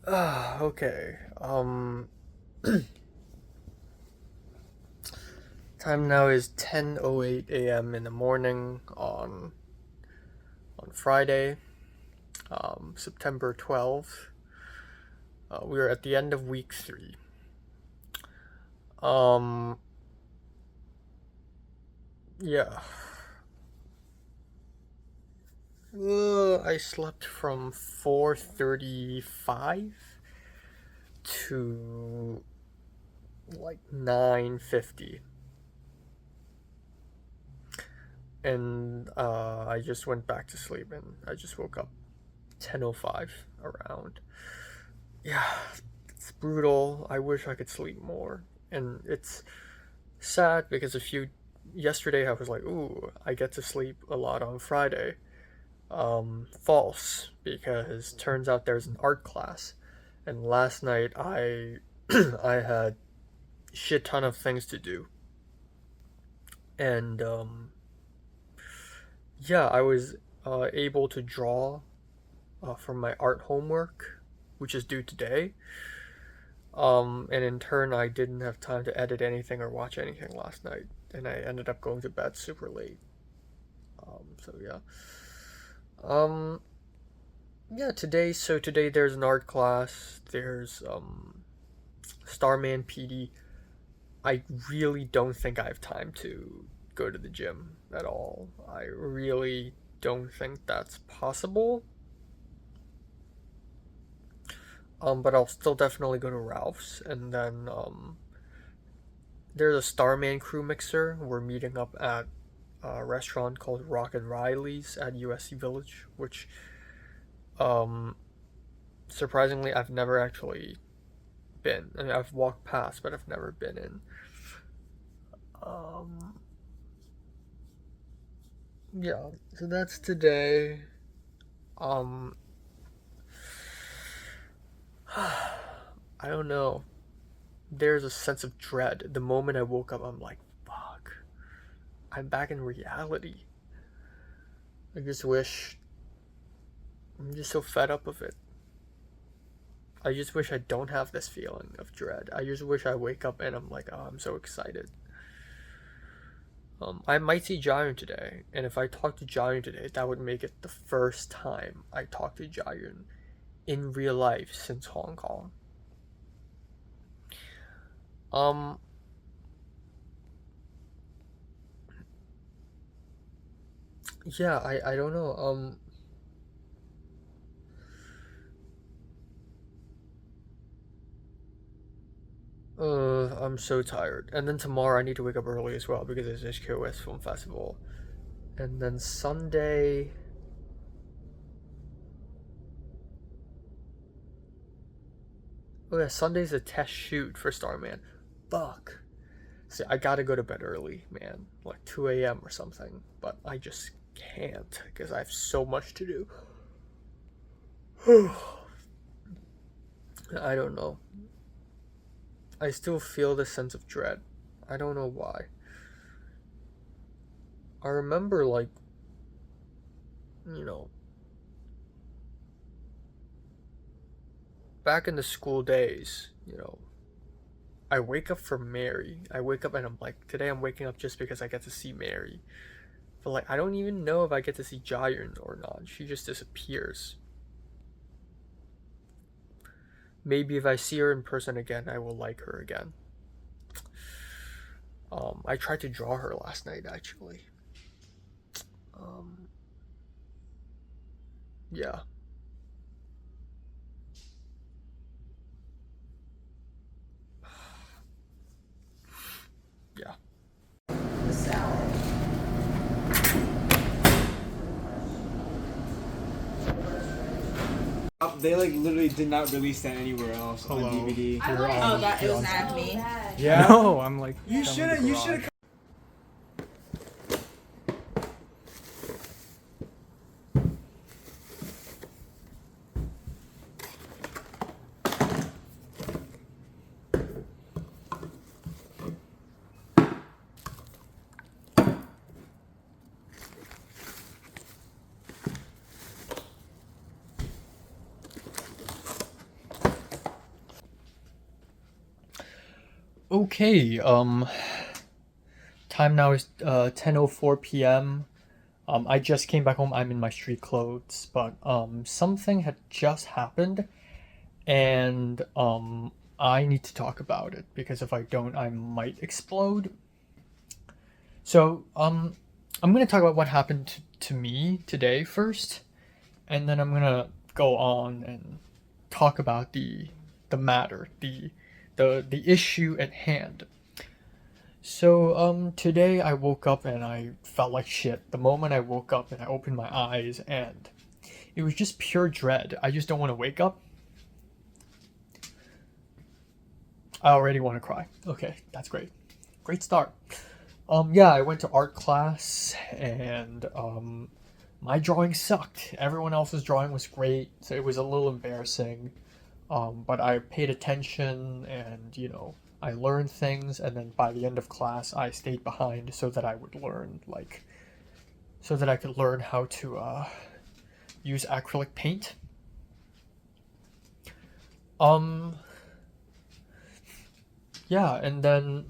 Okay. Time now is 10:08 a.m. in the morning on Friday, September 12th. We are at the end of week 3. Um, yeah. I slept from 4:35 to like 9:50. And I just went back to sleep and I just woke up 10:05 around. Yeah, it's brutal. I wish I could sleep more. And it's sad because yesterday I was like, ooh, I get to sleep a lot on Friday. False, because turns out there's an art class. And last night I I had shit ton of things to do. And yeah, I was able to draw from my art homework, which is due today. And in turn, I didn't have time to edit anything or watch anything last night, and I ended up going to bed super late. So yeah. Um, yeah, today there's an art class. There's Starman PD. I really don't think I have time to go to the gym at all. I really don't think that's possible. But I'll still definitely go to Ralph's, and then there's a Starman crew mixer. We're meeting up at a restaurant called Rock and Riley's at USC Village, which um, surprisingly I've never actually been. I mean, I've walked past, but I've never been in. Um, yeah, so that's today. Um, I don't know. There's a sense of dread. The moment I woke up, I'm like, fuck, I'm back in reality. I just wish. I'm just so fed up of it. I just wish I don't have this feeling of dread. I just wish I wake up and I'm like, oh, I'm so excited. I might see Jiren today, and if I talk to Jiren today, that would make it the first time I talk to Jiren in real life since Hong Kong. Um, yeah, I don't know. I'm so tired. And then tomorrow I need to wake up early as well because there's HKOS Film Festival. And then Sunday. Oh yeah, Sunday's a test shoot for Starman. Fuck. See, I gotta go to bed early, man. Like 2 a.m. or something. But I just can't because I have so much to do. I don't know. I still feel this sense of dread. I don't know why. I remember, like, you know, back in the school days, I wake up for Mary. I wake up and I'm like, today I'm waking up just because I get to see Mary. But, like, I don't even know if I get to see Jiren or not. She just disappears. Maybe if I see her in person again, I will like her again. I tried to draw her last night, actually. Um, yeah. Yeah. The salad. They like literally did not release that anywhere else Hello. on DVD. Oh, that it was Acme. Yeah. No, I'm like. You should have. You should have. Okay, time now is 10:04 p.m. I just came back home. I'm in my street clothes, but something had just happened, and I need to talk about it because if I don't, I might explode. So, I'm gonna talk about what happened to me today first, and then I'm gonna go on and talk about the matter, the issue at hand. So, today I woke up and I felt like shit. The moment I woke up and I opened my eyes, and it was just pure dread. I just don't want to wake up. I already want to cry. Okay, that's great. Great start. Yeah, I went to art class and my drawing sucked. Everyone else's drawing was great, so it was a little embarrassing. But I paid attention and, I learned things, and then by the end of class, I stayed behind so that I would learn, so that I could learn how to use acrylic paint. Um, yeah, and then,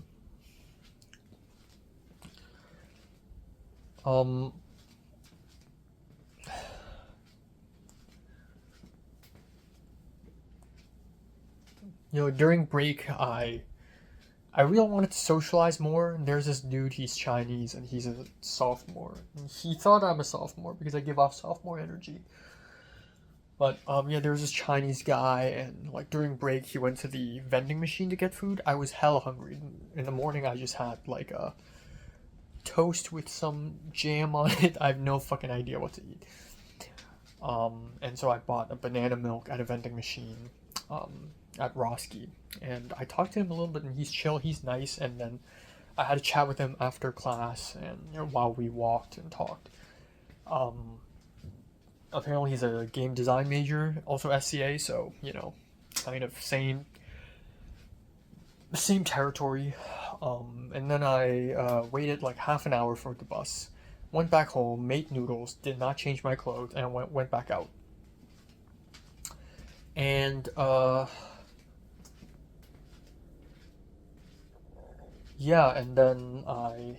um, during break, I really wanted to socialize more. And there's this dude, he's Chinese and he's a sophomore. And he thought I'm a sophomore because I give off sophomore energy. But yeah, there was this Chinese guy, and like during break, he went to the vending machine to get food. I was hella hungry. In the morning, I just had like a toast with some jam on it. I have no fucking idea what to eat. And so I bought a banana milk at a vending machine. At Roski, and I talked to him a little bit, and he's chill, he's nice, and then I had a chat with him after class, and while we walked and talked. Apparently he's a game design major, also SCA, so kind of same territory. And then I waited like half an hour for the bus, went back home, made noodles, did not change my clothes, and went back out. And yeah, and then I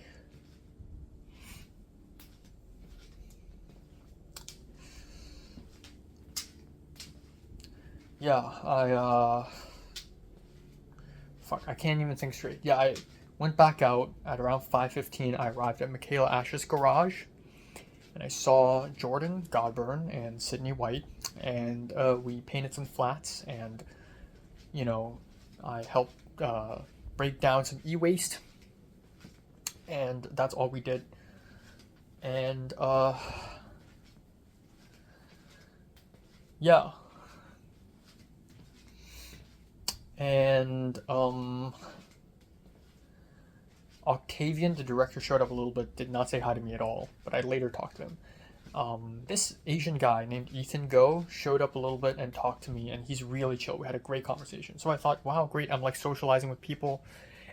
fuck, I can't even think straight. Yeah, I went back out at around 5:15. I arrived at Michaela Ash's garage, and I saw Jordan Godburn and Sydney White, and we painted some flats, and I helped break down some e-waste, and that's all we did. And yeah, and Octavian, the director, showed up a little bit, did not say hi to me at all, but I later talked to him. This Asian guy named Ethan Go showed up a little bit and talked to me, and he's really chill. We had a great conversation. So I thought, wow, great. I'm like socializing with people,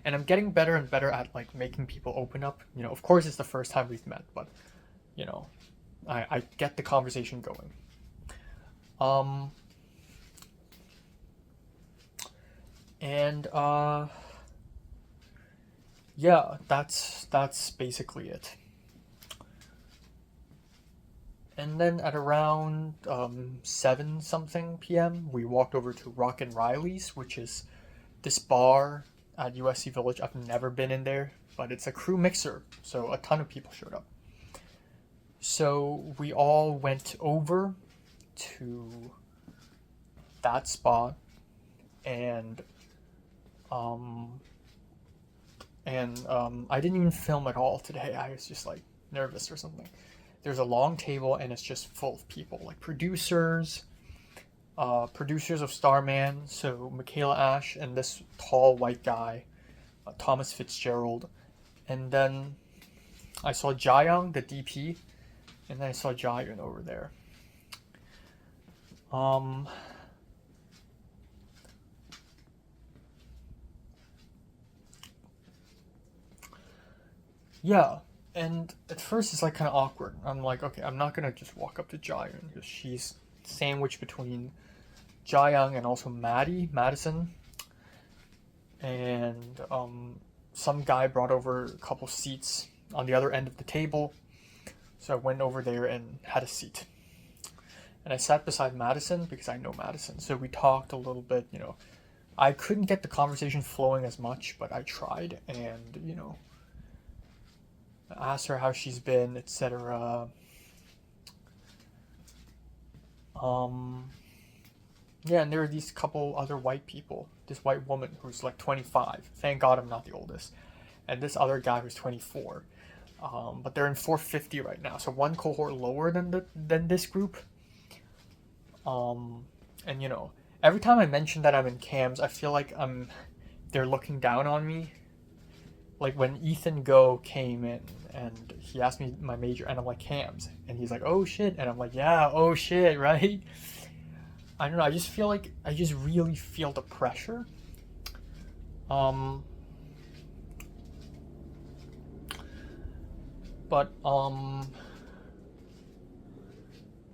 and I'm getting better and better at like making people open up. Of course, it's the first time we've met, but I get the conversation going. And yeah, that's basically it. And then at around 7 something p.m., we walked over to Rock and Riley's, which is this bar at USC Village. I've never been in there, but it's a crew mixer, so a ton of people showed up. So we all went over to that spot, and I didn't even film at all today. I was just like nervous or something. There's a long table, and it's just full of people, like producers of Starman, so Michaela Ash and this tall white guy, Thomas Fitzgerald, and then I saw Jayang, the DP, and then I saw Jayun over there. Yeah, and at first it's like kind of awkward. I'm like, okay, I'm not gonna just walk up to Jayun because she's sandwiched between Jayang and also Madison. and some guy brought over a couple seats on the other end of the table. So I went over there and had a seat. And I sat beside Madison because I know Madison. So we talked a little bit, you know. I couldn't get the conversation flowing as much, but I tried, and, you know, I asked her how she's been, etc. Yeah, and there were these couple other white people. This white woman who's like 25. Thank God I'm not the oldest. And this other guy who's 24. But they're in 450 right now, so one cohort lower than this group. And you know, every time I mention that I'm in cams, I feel like they're looking down on me. Like when Ethan Go came in and he asked me my major, and I'm like, cams, and he's like, oh shit, and I'm like, yeah, oh shit, right? I don't know, I just really feel the pressure. But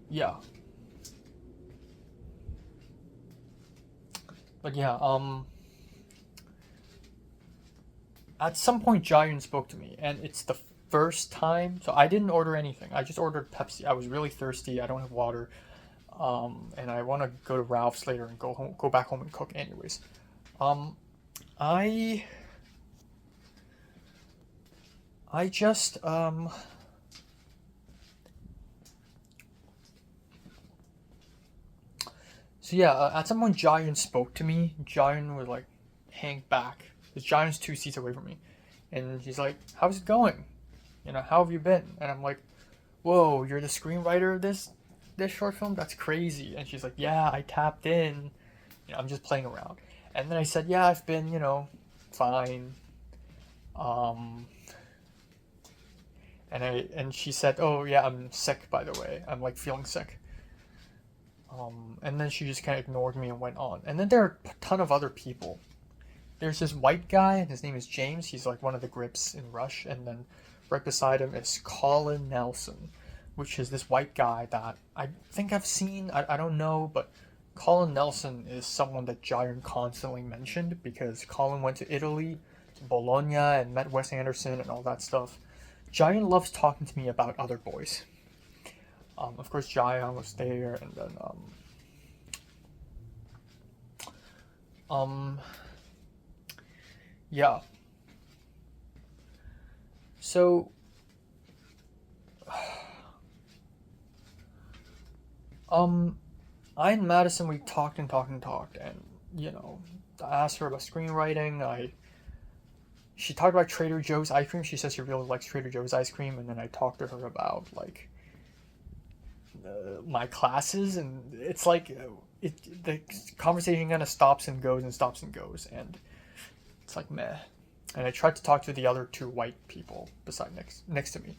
yeah. But yeah, at some point Jayun spoke to me, and it's the first time, so I didn't order anything. I just ordered Pepsi. I was really thirsty. I don't have water. And I want to go to Ralph's later and go back home and cook anyways. I just so yeah, at some point Jayun spoke to me. Jayun was like, hang back. Because Jayun's 2 seats away from me. And he's like, how's it going? You know, how have you been? And I'm like, whoa, you're the screenwriter of this short film? That's crazy. And she's like, yeah, I tapped in. You know, I'm just playing around. And then I said, yeah, I've been, you know, fine. And she said, oh yeah, I'm sick, by the way. I'm like feeling sick. And then she just kind of ignored me and went on. And then there are a ton of other people. There's this white guy, and his name is James. He's like one of the grips in Rush. And then right beside him is Colin Nelson, which is this white guy that I think I've seen. I don't know, but Colin Nelson is someone that Jayun constantly mentioned because Colin went to Italy, to Bologna, and met Wes Anderson and all that stuff. Jayun loves talking to me about other boys. Of course, Jayun was there, and then yeah. So I and Madison, we talked, and you know, I asked her about screenwriting. She talked about Trader Joe's ice cream. She says she really likes Trader Joe's ice cream, and then I talked to her about like my classes, and it's like the conversation kind of stops and goes, and it's like meh. And I tried to talk to the other 2 white people beside next to me.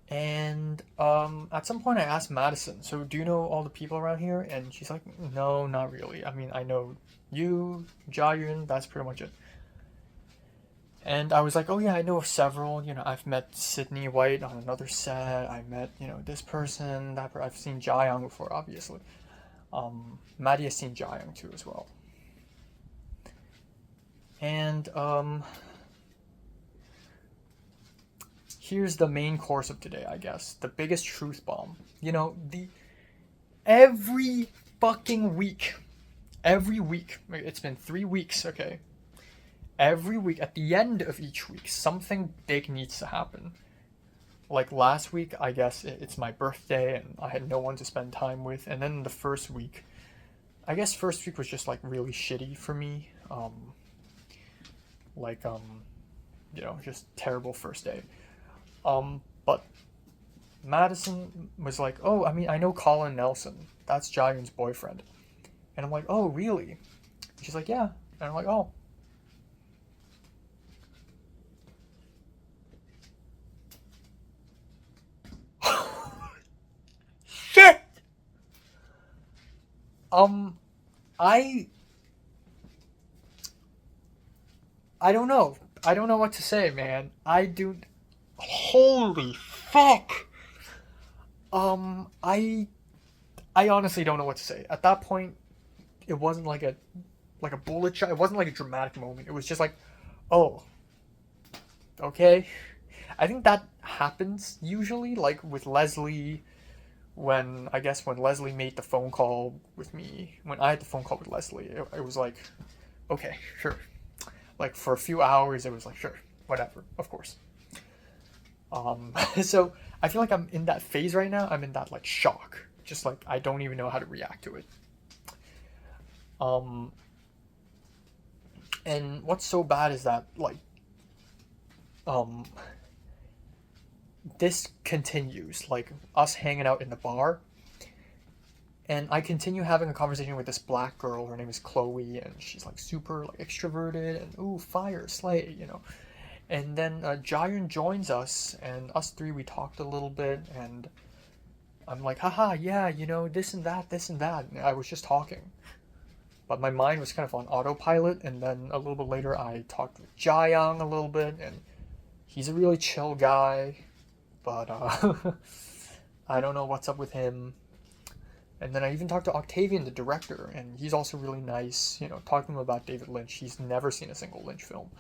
And at some point I asked Madison, so do you know all the people around here? And she's like, no, not really. I mean, I know you, Jayun, that's pretty much it. And I was like, oh yeah, I know of several. You know, I've met Sydney White on another set. I met, you know, this person, that person. I've seen Jaeyoung before, obviously. Maddie has seen Jaeyoung too as well. And here's the main course of today, I guess. The biggest truth bomb. You know, every fucking week, it's been 3 weeks, okay? Every week, at the end of each week, something big needs to happen. Like last week, I guess it's my birthday and I had no one to spend time with. And then the first week, I guess first week was just like really shitty for me. You know, just terrible first day. But Madison was like, oh, I mean, I know Colin Nelson. That's Jayun's boyfriend. And I'm like, oh, really? She's like, yeah. And I'm like, oh. Shit! I don't know. I don't know what to say, man. Holy fuck! I honestly don't know what to say. At that point, it wasn't like a bullet shot. It wasn't like a dramatic moment. It was just like, oh, okay. I think that happens usually, like with Leslie, when Leslie made the phone call with me, when I had the phone call with Leslie, it was like, okay, sure. Like for a few hours, it was like, sure, whatever, of course. So I feel like I'm in that phase right now. I'm in that like shock, just like I don't even know how to react to it. And what's so bad is that like, this continues, like us hanging out in the bar, and I continue having a conversation with this black girl. Her name is Chloe, and she's like super like extroverted and ooh, fire, slay, you know. And then Jaehyun joins us, and us three, we talked a little bit, and I'm like, haha, yeah, you know, this and that, and I was just talking. But my mind was kind of on autopilot, and then a little bit later I talked with Jaeyoung a little bit, and he's a really chill guy, but I don't know what's up with him. And then I even talked to Octavian, the director, and he's also really nice, you know, talking to him about David Lynch. He's never seen a single Lynch film.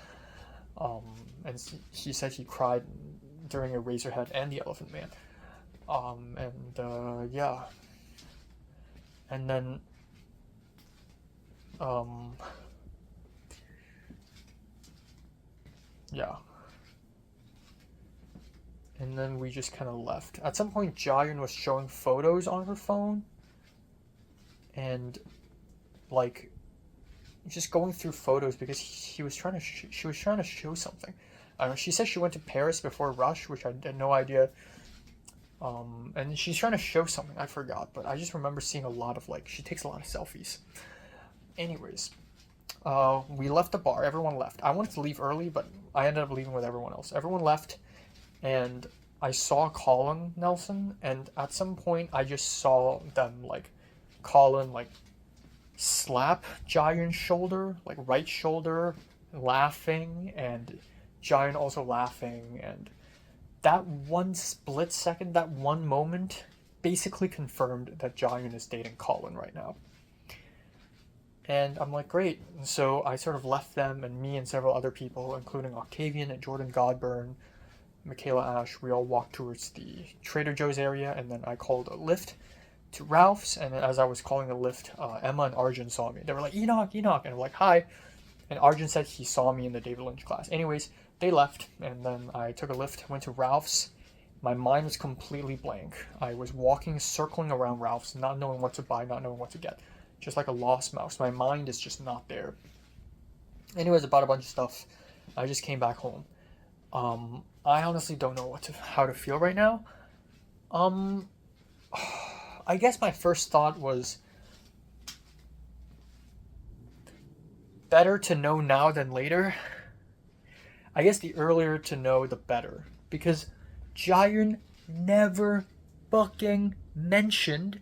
And he said he cried during Eraserhead and The Elephant Man. Yeah. And then, yeah. And then we just kind of left. At some point, Jaehyun was showing photos on her phone, and like just going through photos because she was trying to show something. I don't know. She said she went to Paris before Rush, which I had no idea. And she's trying to show something. I forgot, but I just remember seeing a lot of like she takes a lot of selfies. Anyways, we left the bar. Everyone left. I wanted to leave early, but I ended up leaving with everyone else. Everyone left, and I saw Colin Nelson, and at some point I just saw them like Colin like slap Jaehyun's shoulder, like right shoulder, laughing, and Jaehyun also laughing, and that one split second, that one moment basically confirmed that Jaehyun is dating Colin right now. And I'm like, great. And so I sort of left them, and me and several other people, including Octavian and Jordan Godburn, Michaela Ash, we all walked towards the Trader Joe's area, and then I called a Lyft to Ralph's, and as I was calling the Lyft, Emma and Arjun saw me. They were like, Enoch, and I'm like, hi. And Arjun said he saw me in the David Lynch class. Anyways, they left, and then I took a Lyft, went to Ralph's. My mind was completely blank. I was walking, circling around Ralph's, not knowing what to buy, not knowing what to get. Just like a lost mouse. My mind is just not there. Anyways, I bought a bunch of stuff. I just came back home. I honestly don't know how to feel right now. I guess my first thought was better to know now than later. I guess the earlier to know, the better. Because Jaehyun never fucking mentioned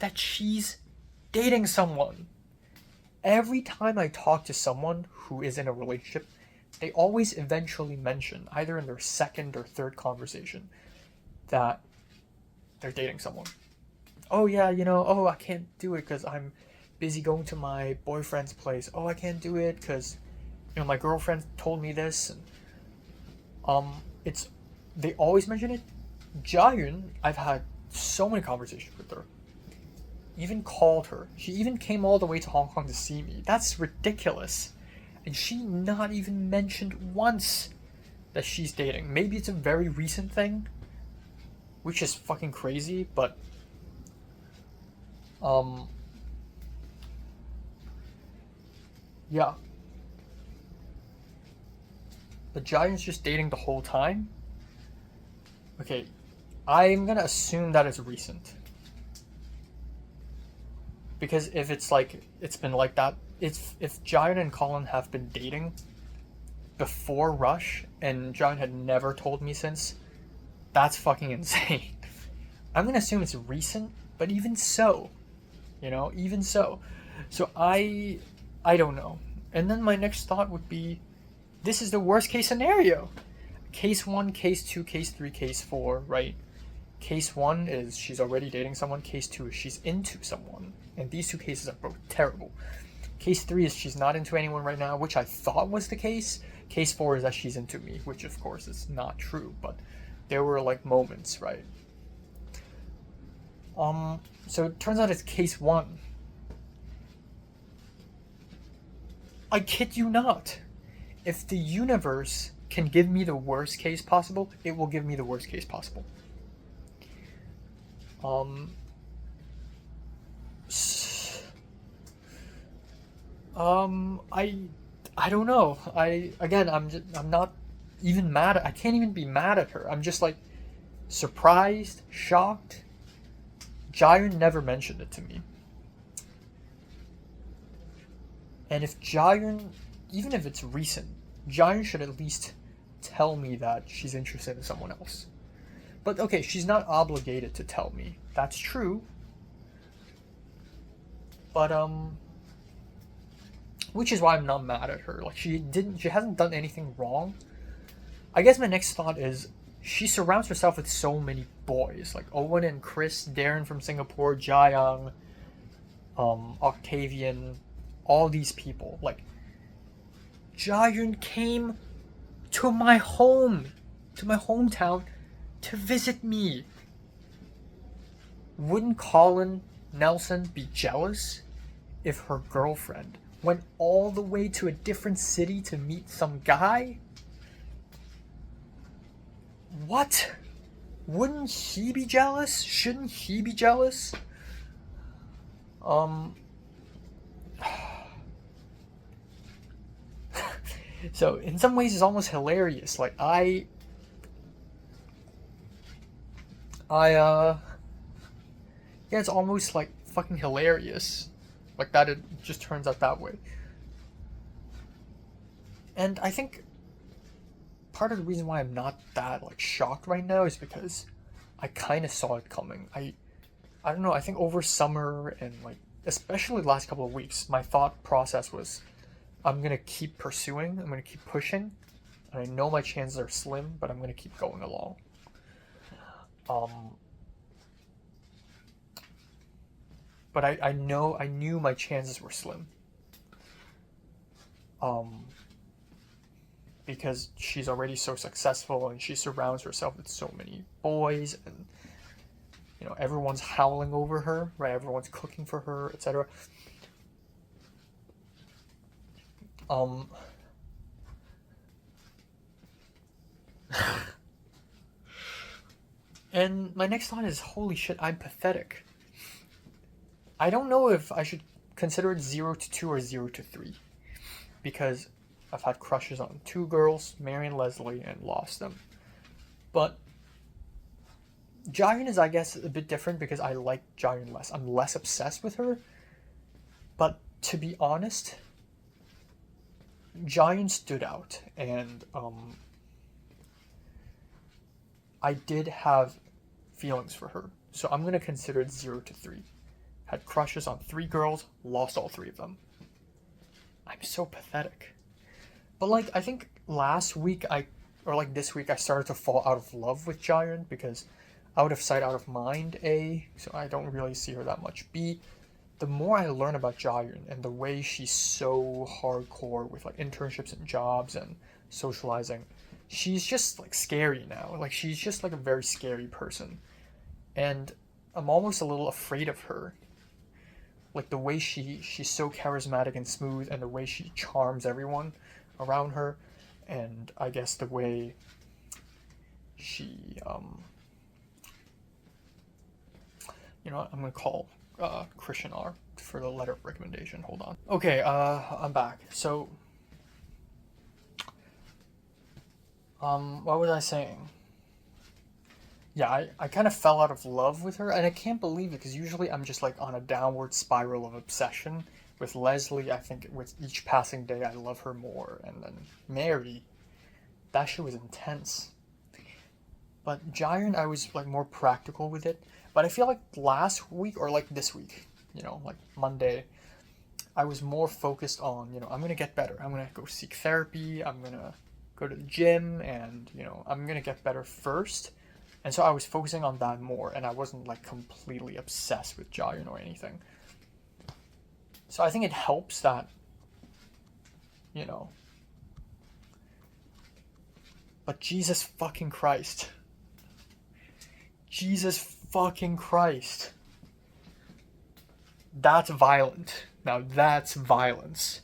that she's dating someone. Every time I talk to someone who is in a relationship, they always eventually mention, either in their second or third conversation, that they're dating someone. Oh yeah, you know, oh I can't do it because I'm busy going to my boyfriend's place. Oh, I can't do it because, you know, my girlfriend told me this. And, they always mention it. Jaehyun, I've had so many conversations with her. Even called her. She even came all the way to Hong Kong to see me. That's ridiculous. And she not even mentioned once that she's dating. Maybe it's a very recent thing, which is fucking crazy, but yeah. But Jaehyun's just dating the whole time? Okay, I'm gonna assume that it's recent. Because if it's like, it's been like that, if Jaehyun and Colin have been dating before Rush, and Jaehyun had never told me since, that's fucking insane. I'm gonna assume it's recent, but even so, you know, even so. So I don't know. And then my next thought would be, this is the worst case scenario. Case 1, case 2, case 3, case 4, right? Case 1 is she's already dating someone. Case 2 is she's into someone. And these two cases are both terrible. Case 3 is she's not into anyone right now, which I thought was the case. Case 4 is that she's into me, which of course is not true, but there were like moments, right? So it turns out it's case 1. I kid you not. If the universe can give me the worst case possible, it will give me the worst case possible. I don't know. I'm not even mad I can't even be mad at her. I'm just like surprised, shocked. Jaehyun never mentioned it to me. And if Jaehyun, even if it's recent, Jaehyun should at least tell me that she's interested in someone else. But okay, she's not obligated to tell me. That's true. But which is why I'm not mad at her. Like she hasn't done anything wrong. I guess my next thought is she surrounds herself with so many boys, like Owen and Chris, Darren from Singapore, Jaeyoung, Octavian, all these people. Like Jaehyun came to my home, to my hometown, to visit me. Wouldn't Colin Nelson be jealous if her girlfriend went all the way to a different city to meet some guy? What? Wouldn't he be jealous? Shouldn't he be jealous? So in some ways it's almost hilarious. Like yeah, it's almost like fucking hilarious. Like that it just turns out that way. And I think part of the reason why I'm not that like shocked right now is because I kind of saw it coming. I don't know, I think over summer and like especially the last couple of weeks, my thought process was I'm going to keep pursuing, I'm going to keep pushing. And I know my chances are slim, but I'm going to keep going along. But I knew my chances were slim. Because she's already so successful and she surrounds herself with so many boys and, you know, everyone's howling over her, right? Everyone's cooking for her, etc. And my next thought is, holy shit, I'm pathetic. I don't know if I should consider it 0 to 2 or 0 to 3. Because I've had crushes on 2 girls, Mary and Leslie, and lost them. But Jaehyun is, I guess, a bit different because I like Jaehyun less. I'm less obsessed with her. But to be honest, Jaehyun stood out. And I did have feelings for her. So I'm going to consider it 0 to 3. Had crushes on 3 girls, lost all 3 of them. I'm so pathetic. But like, I think last week this week I started to fall out of love with Jaehyun because out of sight, out of mind, A, so I don't really see her that much. B, the more I learn about Jaehyun and the way she's so hardcore with like internships and jobs and socializing, she's just like scary now. Like she's just like a very scary person. And I'm almost a little afraid of her. Like the way she's so charismatic and smooth and the way she charms everyone around her, and I guess the way she you know what, I'm gonna call Christian R for the letter of recommendation. Hold on. Okay, I'm back. So what was I saying? Yeah, I kind of fell out of love with her, and I can't believe it because usually I'm just like on a downward spiral of obsession. With Leslie, I think with each passing day I love her more, and then Mary, that shit was intense. But Jaehyun, I was like more practical with it. But I feel like last week or like this week, you know, like Monday, I was more focused on, you know, I'm gonna get better. I'm gonna go seek therapy. I'm gonna go to the gym, and you know, I'm gonna get better first. And so I was focusing on that more, and I wasn't like completely obsessed with Jaehyun or anything. So I think it helps that, you know. But Jesus fucking Christ. Jesus fucking Christ. That's violent. Now that's violence.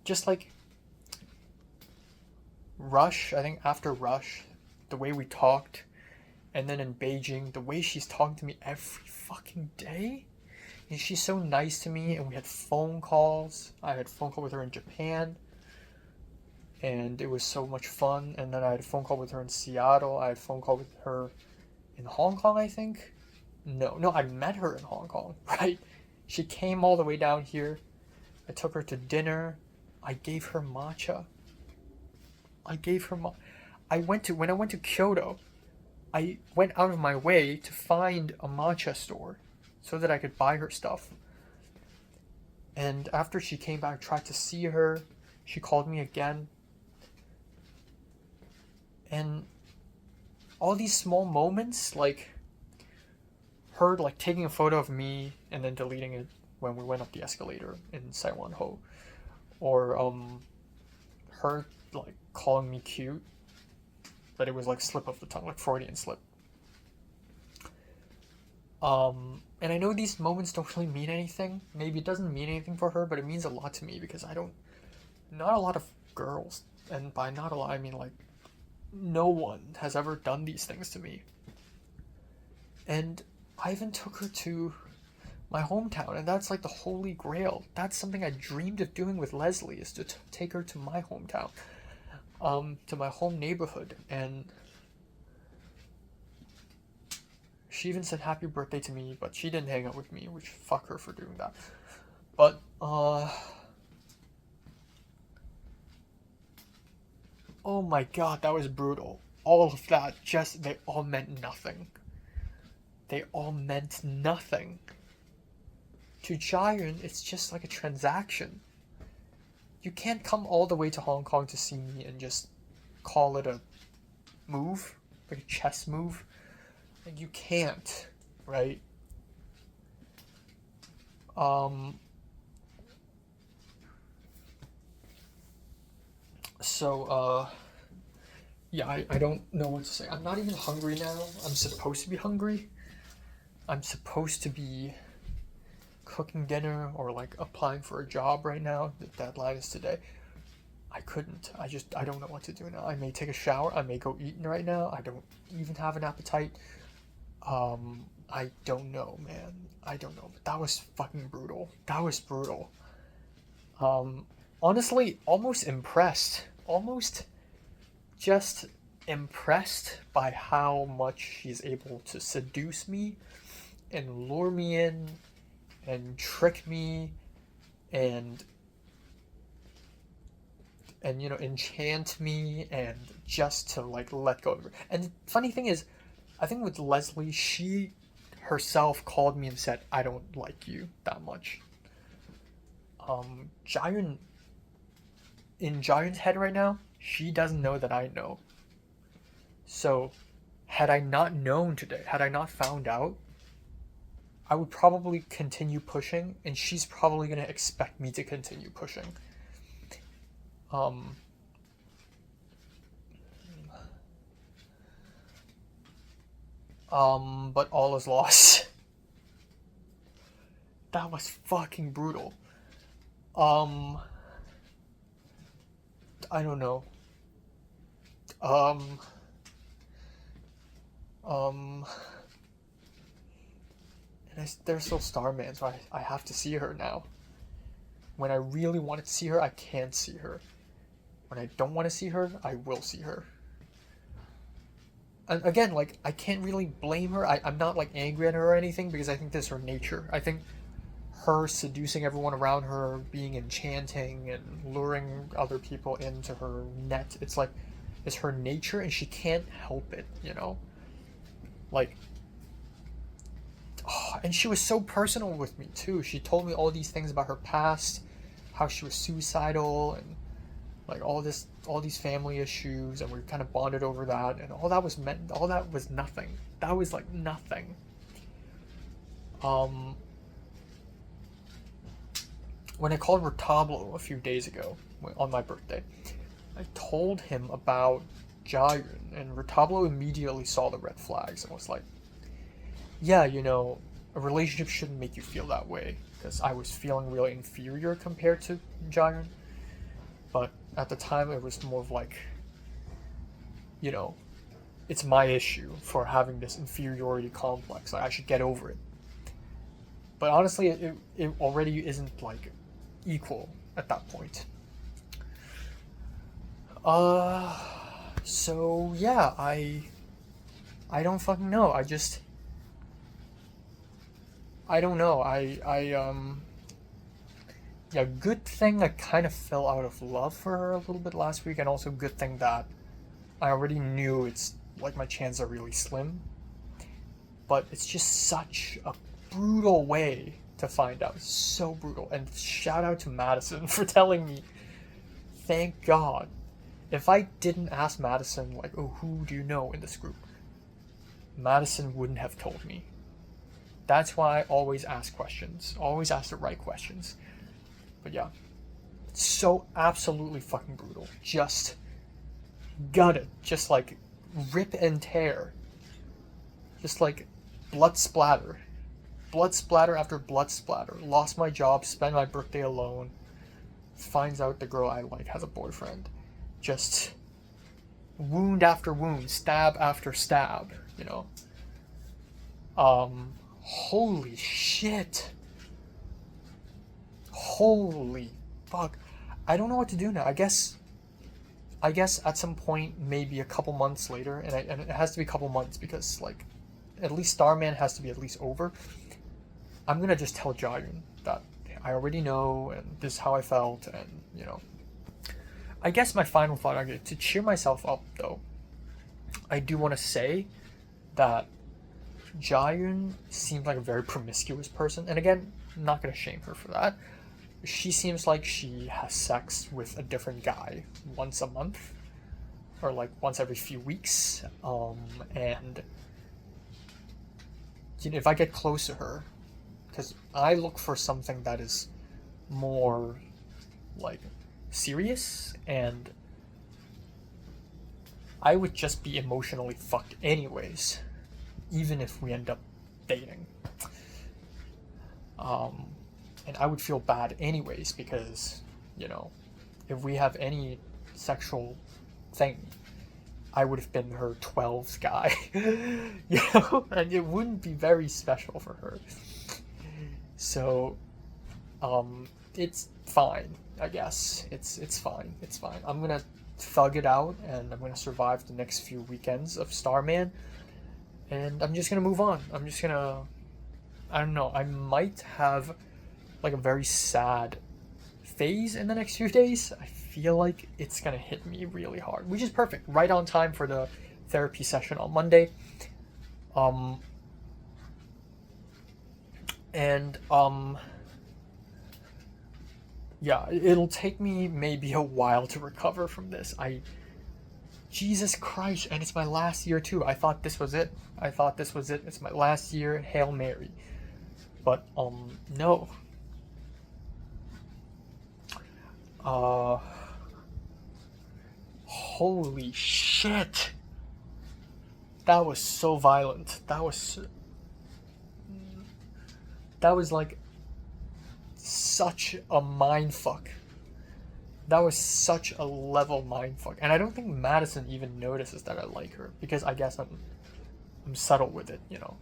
Just like Rush, I think after Rush, the way we talked, and then in Beijing, the way she's talking to me every fucking day, and she's so nice to me, and we had phone calls. I had a phone call with her in Japan, and it was so much fun. And then I had a phone call with her in Seattle. I had a phone call with her in Hong Kong, I think. No, I met her in Hong Kong, right? She came all the way down here. I took her to dinner. I gave her matcha. When I went to Kyoto, I went out of my way to find a matcha store so that I could buy her stuff. And after she came back, I tried to see her. She called me again. And all these small moments, like her like taking a photo of me and then deleting it when we went up the escalator in Saiwon-ho, or her like calling me cute, but it was like slip of the tongue, like Freudian slip. And I know these moments don't really mean anything. Maybe it doesn't mean anything for her, but it means a lot to me because not a lot of girls, and by not a lot I mean like no one has ever done these things to me. And I even took her to my hometown, and that's like the holy grail. That's something I dreamed of doing with Leslie, is to take her to my hometown, to my home neighborhood. And she even said happy birthday to me, but she didn't hang out with me, which fuck her for doing that. But oh my god, that was brutal. All of that, they all meant nothing. They all meant nothing. To Jaehyun, it's just like a transaction. You can't come all the way to Hong Kong to see me and just call it a move, like a chess move. Like, you can't, right? Yeah, I don't know what to say. I'm not even hungry now. I'm supposed to be hungry. I'm supposed to be cooking dinner or like applying for a job right now. The deadline is today. I couldn't. I don't know what to do now. I may take a shower. I may go eat right now. I don't even have an appetite. I don't know, man. I don't know. But that was fucking brutal. That was brutal. Honestly, almost impressed. Almost just impressed by how much she's able to seduce me and lure me in and trick me and you know, enchant me, and just to like let go of her. And the funny thing is, I think with Leslie, she herself called me and said, I don't like you that much. Jaehyun, in Jaehyun's head right now, she doesn't know that I know. So, had I not known today, had I not found out, I would probably continue pushing, and she's probably going to expect me to continue pushing. But all is lost. That was fucking brutal. I don't know. And they're still Starman, so I have to see her now. When I really wanted to see her, I can't see her. When I don't want to see her, I will see her. And again, like, I can't really blame her. I'm not, like, angry at her or anything, because I think that's her nature. I think her seducing everyone around her, being enchanting and luring other people into her net, it's like, it's her nature, and she can't help it, you know? Like, oh, and she was so personal with me, too. She told me all these things about her past, how she was suicidal, and like all these family issues, and we kind of bonded over that, and all that was nothing. That was like nothing. When I called Retablo a few days ago on my birthday, I told him about Jayun, and Retablo immediately saw the red flags and was like, yeah, you know, a relationship shouldn't make you feel that way, because I was feeling really inferior compared to Jayun. But at the time, it was more of like, you know, it's my issue for having this inferiority complex. Like, I should get over it. But honestly, it already isn't like equal at that point. So yeah, I don't fucking know. I don't know. Yeah, good thing I kind of fell out of love for her a little bit last week, and also good thing that I already knew it's like my chances are really slim. But it's just such a brutal way to find out. So brutal. And shout out to Madison for telling me. Thank God. If I didn't ask Madison, like, oh, who do you know in this group? Madison wouldn't have told me. That's why I always ask questions. Always ask the right questions. But yeah. So absolutely fucking brutal. Just gut it. Just like rip and tear. Just like blood splatter. Blood splatter after blood splatter. Lost my job, spent my birthday alone. Finds out the girl I like has a boyfriend. Just wound after wound, stab after stab, you know. Holy shit. Holy fuck. I don't know what to do now. I guess at some point, maybe a couple months later, and it has to be a couple months because, like, at least Starman has to be at least over. I'm gonna just tell Jayun that I already know, and this is how I felt, and, you know. I guess my final thought, to cheer myself up, though, I do want to say that Jayun seems like a very promiscuous person, and again, I'm not gonna shame her for that. She seems like she has sex with a different guy once a month, or like once every few weeks, and you know, if I get close to her, because I look for something that is more like serious, and I would just be emotionally fucked anyways, even if we end up dating. And I would feel bad anyways because, you know, if we have any sexual thing, I would have been her 12th guy, you know, and it wouldn't be very special for her. So, it's fine, I guess. It's fine. It's fine. I'm gonna thug it out, and I'm gonna survive the next few weekends of Starman, and I'm just gonna move on. I'm just gonna, I don't know, I might have like a very sad phase in the next few days. I feel like it's gonna hit me really hard, which is perfect. Right on time for the therapy session on Monday. Yeah, it'll take me maybe a while to recover from this. Jesus Christ, and it's my last year too. I thought this was it. It's my last year, Hail Mary. But, no. Holy shit. That was so violent. That was like such a mindfuck. That was such a level mindfuck. And I don't think Madison even notices that I like her, because I guess I'm subtle with it, you know.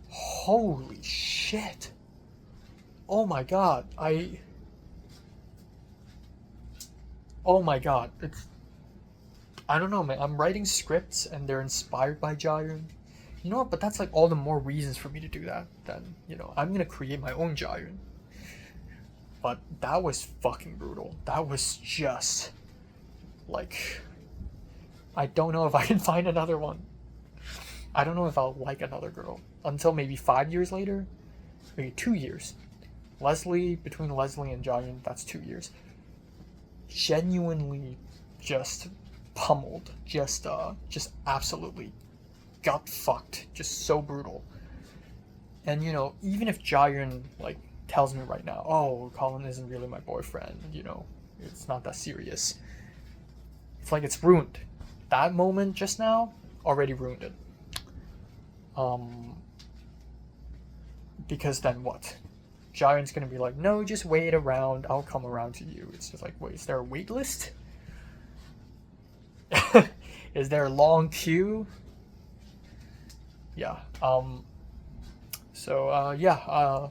Holy shit. Oh my god. Oh my god. I don't know, man. I'm writing scripts and they're inspired by Jayun. You know what? But that's like all the more reasons for me to do that. Then, you know, I'm gonna create my own Jayun. But that was fucking brutal. That was just like, I don't know if I can find another one. I don't know if I'll like another girl until maybe 5 years later, maybe 2 years. Between Leslie and Jayun, that's 2 years. genuinely just pummeled, just absolutely gut fucked, just so brutal. And you know, even if Jiren like tells me right now, oh, Colin isn't really my boyfriend, you know, it's not that serious. It's like it's ruined. That moment just now already ruined it. Because then what? Jiren's gonna be like, no, just wait around, I'll come around to you. It's just like, wait, is there a wait list? Is there a long queue? Yeah. So yeah.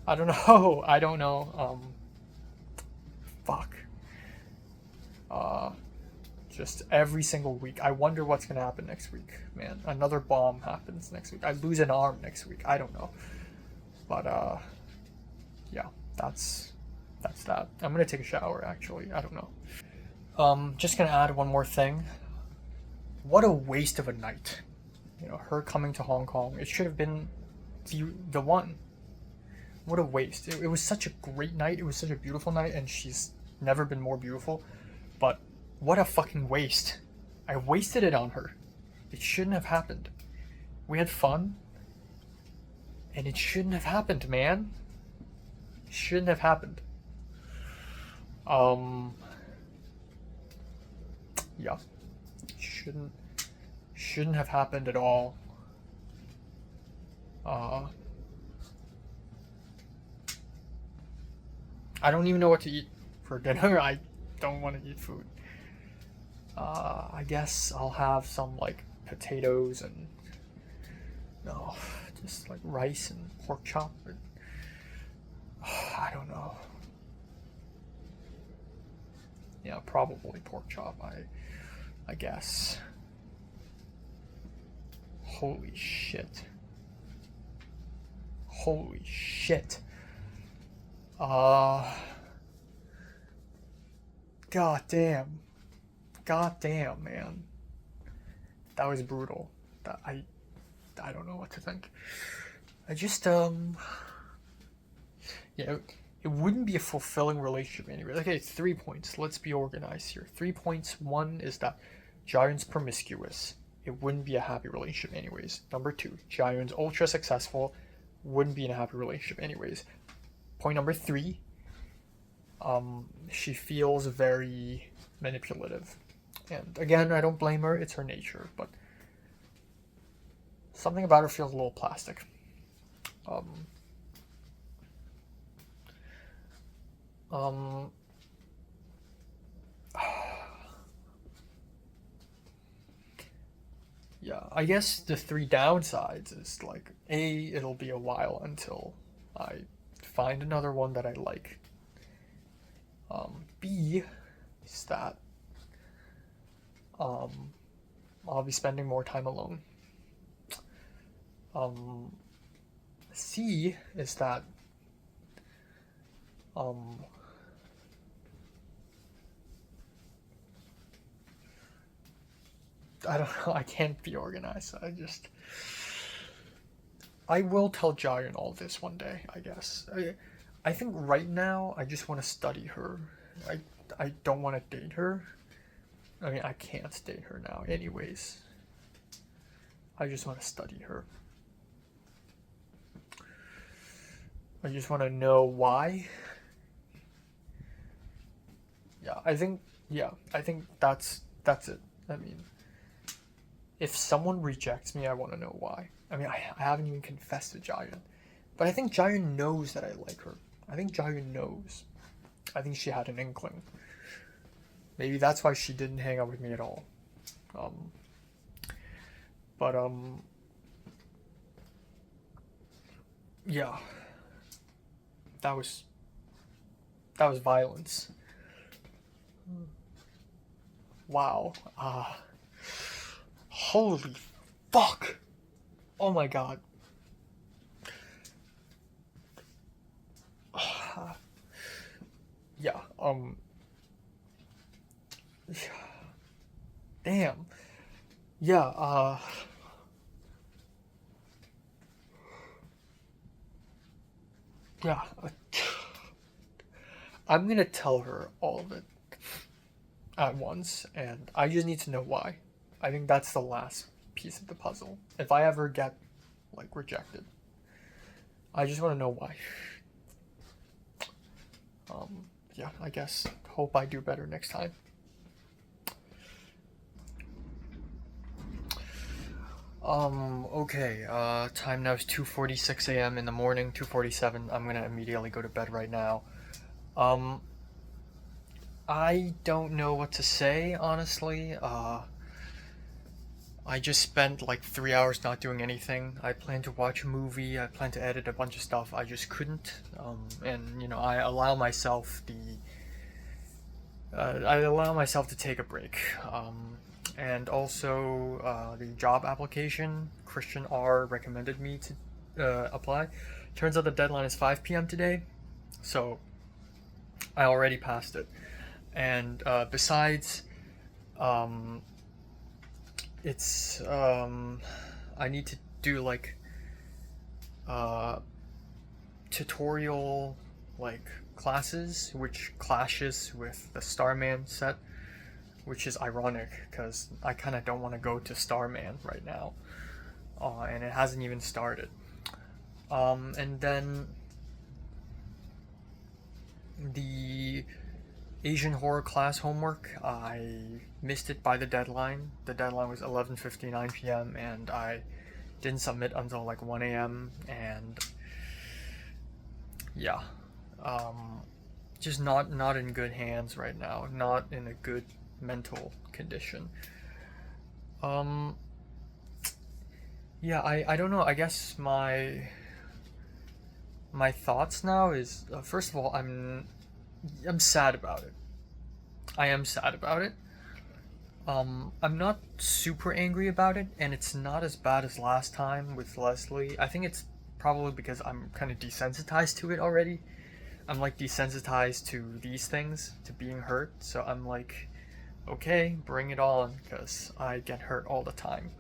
I don't know. I don't know. Fuck. Just every single week. I wonder what's gonna happen next week, man. Another bomb happens next week. I lose an arm next week. I don't know. But yeah, that's that. I'm gonna take a shower actually. I don't know. Just gonna add one more thing. What a waste of a night. You know, her coming to Hong Kong. It should have been the one. What a waste. It was such a great night. It was such a beautiful night, and she's never been more beautiful. But what a fucking waste. I wasted it on her. It shouldn't have happened. We had fun, and it shouldn't have happened, man. It shouldn't have happened. Yeah. Shouldn't have happened at all. I don't even know what to eat for dinner. I don't want to eat food. I guess I'll have some like potatoes and no, just like rice and pork chop. I don't know. Yeah, probably pork chop. I guess. Holy shit. Holy shit. God damn. God damn, man. That was brutal. I don't know what to think. I just yeah, it wouldn't be a fulfilling relationship anyway. Okay, 3 points. Let's be organized here. 3 points. 1 is that Jiren's promiscuous. It wouldn't be a happy relationship anyways. Number 2, Jiren's ultra successful. Wouldn't be in a happy relationship anyways. Point number 3, she feels very manipulative. And again, I don't blame her, it's her nature, but something about her feels a little plastic. Yeah, I guess the 3 downsides is like, A, it'll be a while until I find another one that I like. B is that I'll be spending more time alone. C is that I don't know, I can't be organized. I will tell Jiren all this one day, I guess. I think right now I just want to study her. I don't want to date her. I mean, I can't date her now anyways. I just want to study her. I just want to know why. I think that's it. I mean, if someone rejects me, I want to know why. I mean, I haven't even confessed to Jiren. But I think Jiren knows that I like her. I think Jiren knows. I think she had an inkling. Maybe that's why she didn't hang out with me at all. Yeah. That was violence. Wow. Holy fuck. Oh my god. Yeah, damn. Yeah, yeah. I'm gonna tell her all of it. at once, and I just need to know why. I think that's the last piece of the puzzle. If I ever get like rejected, I just want to know why. Yeah, I guess hope I do better next time. Okay, time now is 2:46 a.m. in the morning, 2:47. I'm gonna immediately go to bed right now. I don't know what to say, honestly. I just spent like 3 hours not doing anything. I planned to watch a movie, I planned to edit a bunch of stuff, I just couldn't. And, you know, I allow myself to take a break. And also, the job application, Christian R recommended me to apply. Turns out the deadline is 5 p.m. today, so I already passed it. And besides, it's I need to do like tutorial like classes, which clashes with the Starman set, which is ironic because I kind of don't want to go to Starman right now, and it hasn't even started. And then the Asian horror class homework, I missed it by the deadline. The deadline was 11:59 p.m. and I didn't submit until like 1 a.m. and yeah, just not in good hands right now, not in a good mental condition. Yeah, I don't know. I guess my thoughts now is, first of all, I'm sad about it. I am sad about it. I'm not super angry about it, and it's not as bad as last time with Leslie. I think it's probably because I'm kind of desensitized to it already. I'm like desensitized to these things, to being hurt, so I'm like, okay, bring it on, because I get hurt all the time.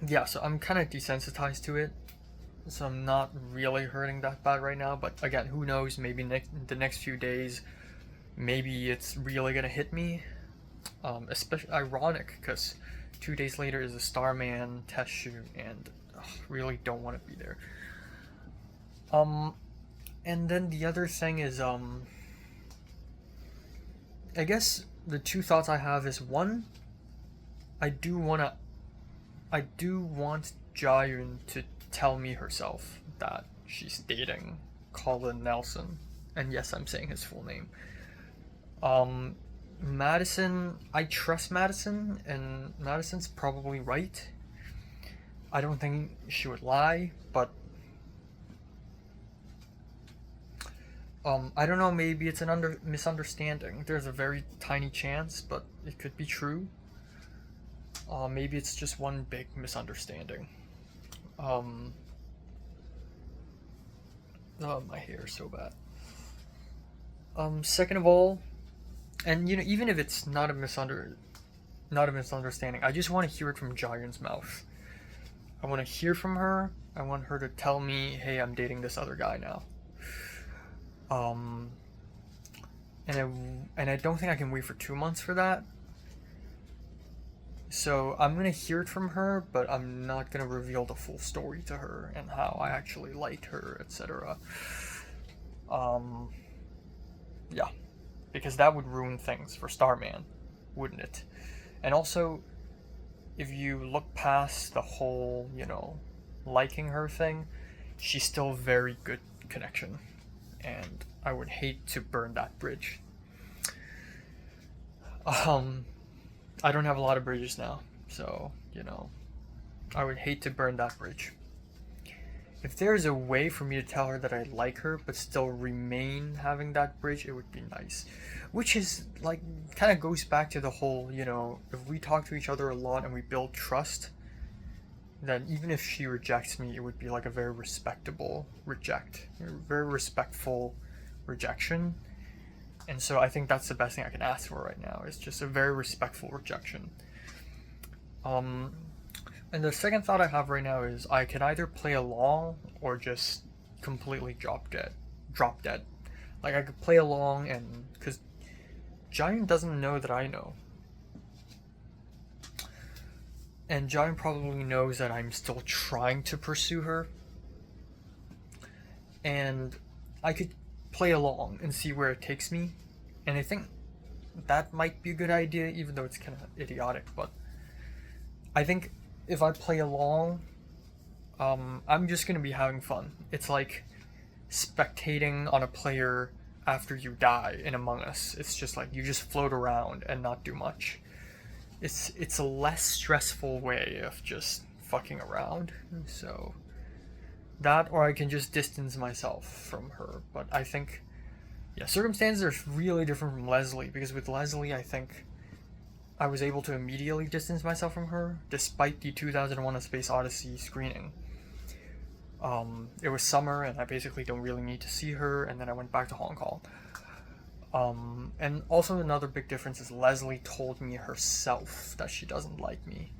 Yeah, so I'm kind of desensitized to it, so I'm not really hurting that bad right now, but again, who knows, maybe the next few days, maybe it's really gonna hit me. Especially ironic, because 2 days later is a Starman test shoot, and really don't want to be there. And then the other thing is, I guess the two thoughts I have is, one, I do want Jayun to tell me herself that she's dating Colin Nelson, and yes, I'm saying his full name. Madison, I trust Madison, and Madison's probably right. I don't think she would lie, but I don't know, maybe it's an misunderstanding. There's a very tiny chance, but it could be true. Maybe it's just one big misunderstanding. Oh, my hair is so bad. Second of all, and you know, even if it's not a misunderstanding, I just want to hear it from Jayun's mouth. I want to hear from her. I want her to tell me, hey, I'm dating this other guy now. And I don't think I can wait for 2 months for that. So I'm gonna hear it from her, but I'm not gonna reveal the full story to her and how I actually liked her, etc. Yeah, because that would ruin things for Starman, wouldn't it? And also, if you look past the whole, you know, liking her thing, she's still a very good connection, and I would hate to burn that bridge. I don't have a lot of bridges now, so, you know, I would hate to burn that bridge. If there's a way for me to tell her that I like her, but still remain having that bridge, it would be nice. Which is, like, kind of goes back to the whole, you know, if we talk to each other a lot and we build trust, then even if she rejects me, it would be like a very respectable very respectful rejection. And so I think that's the best thing I can ask for right now, is just a very respectful rejection. And the second thought I have right now is I could either play along or just completely drop dead. Like, I could play along, and because Giant doesn't know that I know. And Giant probably knows that I'm still trying to pursue her. And I could play along and see where it takes me. And I think that might be a good idea, even though it's kind of idiotic. But I think if I play along, I'm just going to be having fun. It's like spectating on a player after you die in Among Us. It's just like you just float around and not do much. It's a less stressful way of just fucking around. So that, or I can just distance myself from her. But I think, yeah, circumstances are really different from Leslie, because with Leslie, I think I was able to immediately distance myself from her despite the 2001: A Space Odyssey screening. It was summer and I basically don't really need to see her, and then I went back to Hong Kong. And also another big difference is Leslie told me herself that she doesn't like me.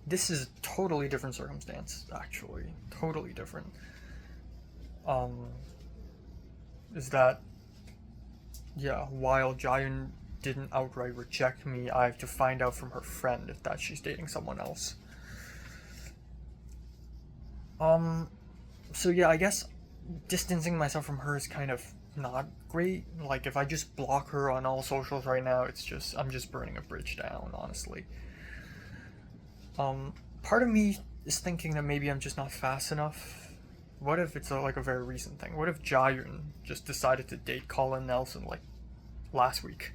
This is a totally different circumstance, actually. Totally different. Is that, yeah, while Giant didn't outright reject me, I have to find out from her friend if that she's dating someone else. So yeah, I guess distancing myself from her is kind of not great. Like, if I just block her on all socials right now, I'm just burning a bridge down, honestly. Part of me is thinking that maybe I'm just not fast enough. What if it's like a very recent thing? What if Jiren just decided to date Colin Nelson like last week?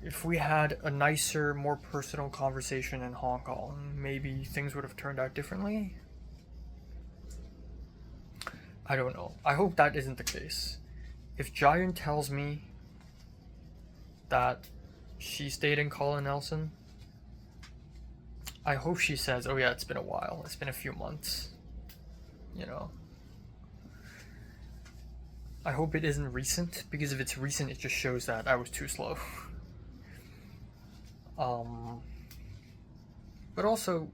If we had a nicer, more personal conversation in Hong Kong, maybe things would have turned out differently? I don't know. I hope that isn't the case. If Jiren tells me that she's dating Colin Nelson, I hope she says, oh yeah, it's been a while. It's been a few months. You know? I hope it isn't recent, because if it's recent, it just shows that I was too slow. But also,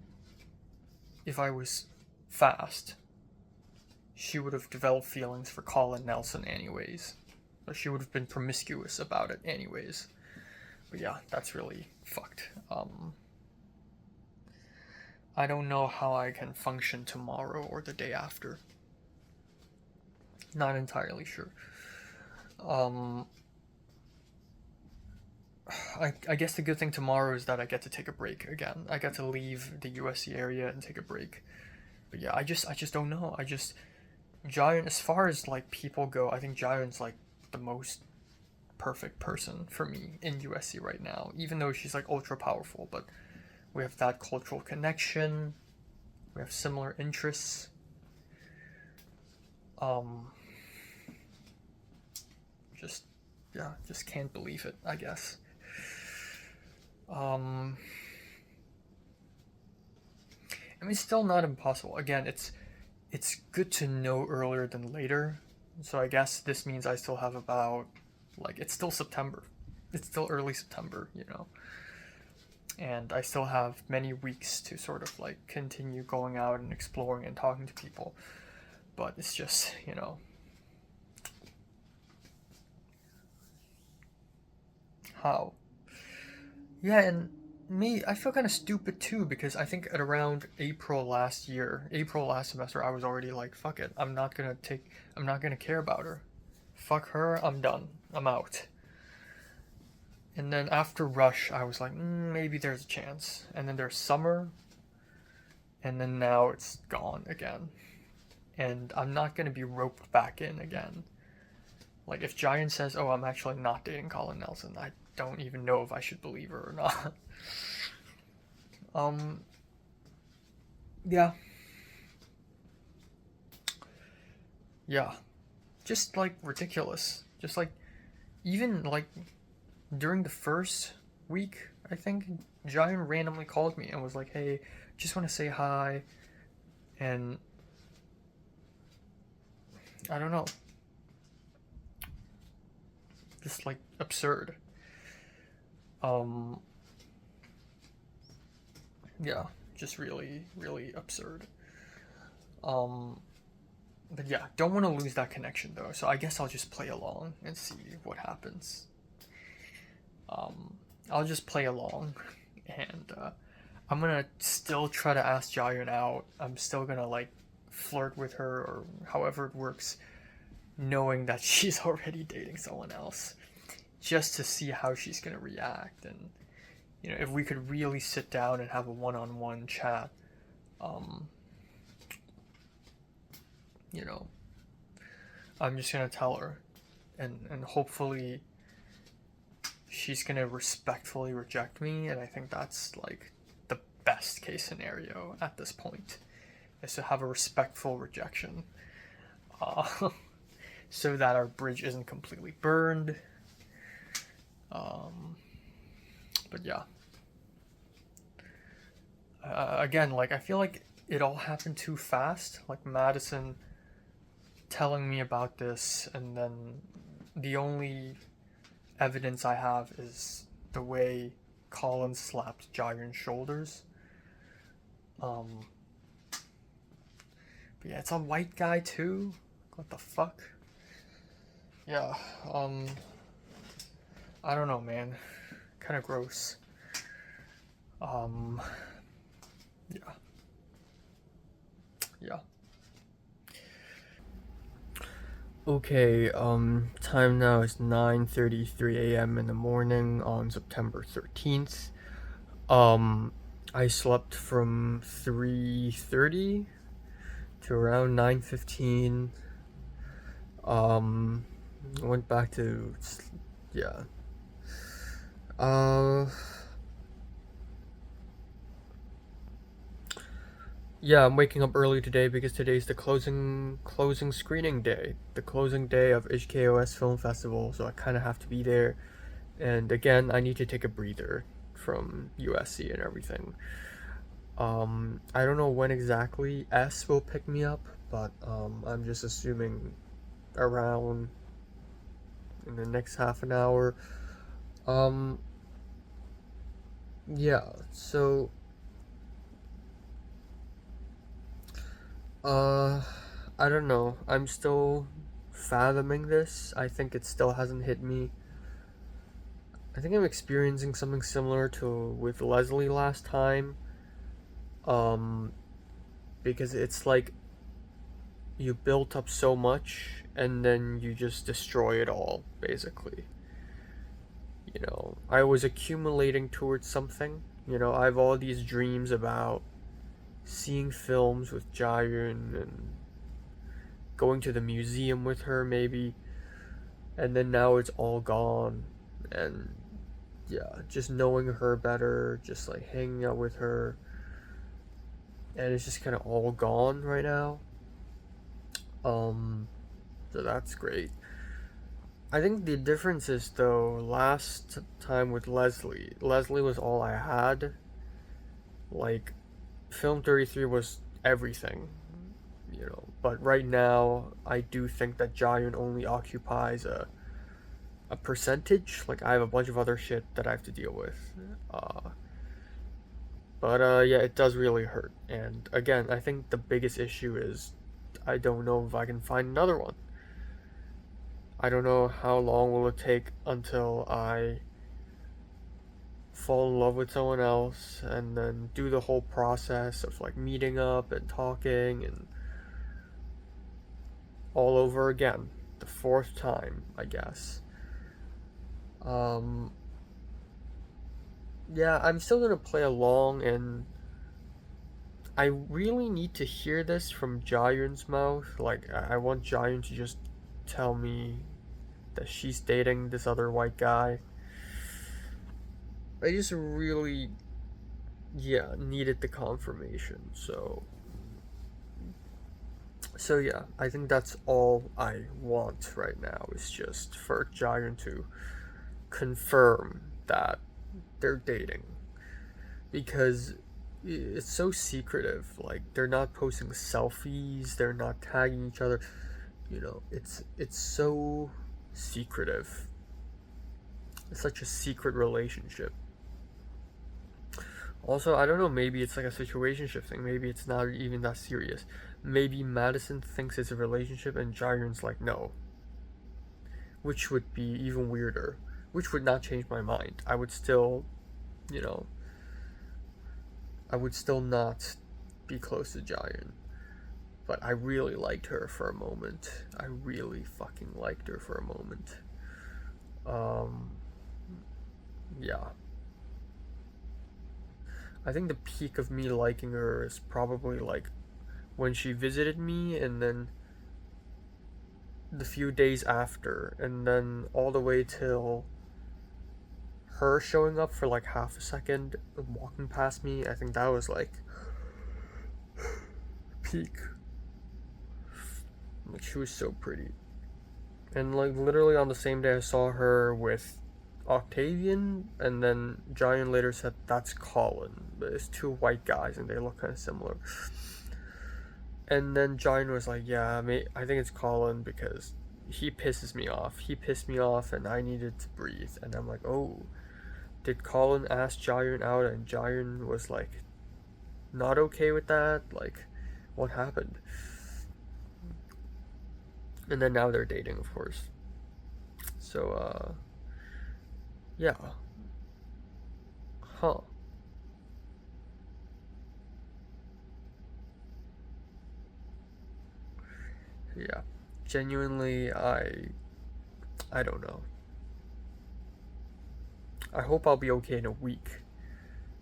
if I was fast, she would have developed feelings for Colin Nelson anyways. Or she would have been promiscuous about it anyways. But yeah, that's really fucked. I don't know how I can function tomorrow or the day after. Not entirely sure. I guess the good thing tomorrow is that I get to take a break again. I get to leave the USC area and take a break. But yeah, I just don't know. Giant, as far as like people go, I think Giant's like the most perfect person for me in USC right now. Even though she's like ultra powerful, but we have that cultural connection. We have similar interests. Just can't believe it, I guess. I mean, it's still not impossible. Again, it's good to know earlier than later. So I guess this means I still have about, like, it's still September. It's still early September, you know. And I still have many weeks to sort of like continue going out and exploring and talking to people. But it's just, you know. How? Yeah, and me, I feel kind of stupid too, because I think at around April last semester, I was already like, fuck it, I'm not gonna care about her. Fuck her, I'm done. I'm out. And then after Rush, I was like, maybe there's a chance. And then there's summer, and then now it's gone again. And I'm not gonna be roped back in again. Like, if Giant says, oh, I'm actually not dating Colin Nelson, I don't even know if I should believe her or not. Yeah. Yeah. Just, like, ridiculous. Just, like, even, like, during the first week, I think, Giant randomly called me and was like, hey, just want to say hi. And I don't know. Just, like, absurd. Yeah, just really, really absurd. But yeah, don't want to lose that connection though. So I guess I'll just play along and see what happens. I'll just play along, and I'm gonna still try to ask Jaehyun out. I'm still gonna like flirt with her or however it works, knowing that she's already dating someone else, just to see how she's gonna react. And you know, if we could really sit down and have a one-on-one chat, you know, I'm just gonna tell her, and hopefully she's gonna respectfully reject me. And I think that's like the best case scenario at this point, is to have a respectful rejection, so that our bridge isn't completely burned. But yeah, again, like I feel like it all happened too fast. Like Madison telling me about this, and then the only evidence I have is the way Colin slapped Jaehyun's shoulders. But yeah, it's a white guy too. What the fuck? Yeah, I don't know, man. Kind of gross. Yeah. Yeah. Okay, time now is 9:33 a.m. in the morning on September 13th. I slept from 3:30 to around 9:15. Went back to, yeah. Yeah, I'm waking up early today because today's the closing screening day, the closing day of HKOS Film Festival, so I kind of have to be there. And again, I need to take a breather from USC and everything. I don't know when exactly S will pick me up, but I'm just assuming around in the next half an hour. Yeah, so I don't know. I'm still fathoming this. I think it still hasn't hit me. I think I'm experiencing something similar to with Leslie last time. Because it's like you built up so much and then you just destroy it all, basically. You know, I was accumulating towards something. You know, I have all these dreams about seeing films with Jaehyun and going to the museum with her, maybe. And then now it's all gone. And yeah, just knowing her better, just like hanging out with her. And it's just kind of all gone right now. So that's great. I think the difference is though, last time with Leslie was all I had. Like, Film 33 was everything, you know. But right now, I do think that Jaehyun only occupies a percentage. Like, I have a bunch of other shit that I have to deal with. But yeah, it does really hurt. And again, I think the biggest issue is I don't know if I can find another one. I don't know how long will it take until I fall in love with someone else and then do the whole process of like meeting up and talking and all over again. The fourth time, I guess. Yeah, I'm still gonna play along, and I really need to hear this from Jaehyun's mouth. Like, I want Jaehyun to just tell me that she's dating this other white guy. I just really, yeah, needed the confirmation. So yeah, I think that's all I want right now, is just for Jaehyun to confirm that they're dating. Because it's so secretive. Like, they're not posting selfies, they're not tagging each other. You know, it's so secretive. It's such a secret relationship. Also, I don't know, maybe it's like a situationship thing. Maybe it's not even that serious. maybe Madison thinks it's a relationship and Jiren's like, no. Which would be even weirder. Which would not change my mind. I would still, you know, I would still not be close to Jiren. But I really liked her for a moment. I really fucking liked her for a moment. Yeah. I think the peak of me liking her is probably like when she visited me, and then the few days after, and then all the way till her showing up for like half a second and walking past me. I think that was like peak. Like, she was so pretty. And like literally on the same day I saw her with Octavian, and then Jiren later said that's Colin, but it's two white guys and they look kind of similar. And then Jiren was like, yeah, I think it's Colin because he pisses me off. He pissed me off and I needed to breathe. And I'm like, oh, did Colin ask Jiren out and Jiren was like not okay with that? Like, what happened? And then now they're dating, of course. So, yeah. Huh. Yeah. Genuinely, I don't know. I hope I'll be okay in a week.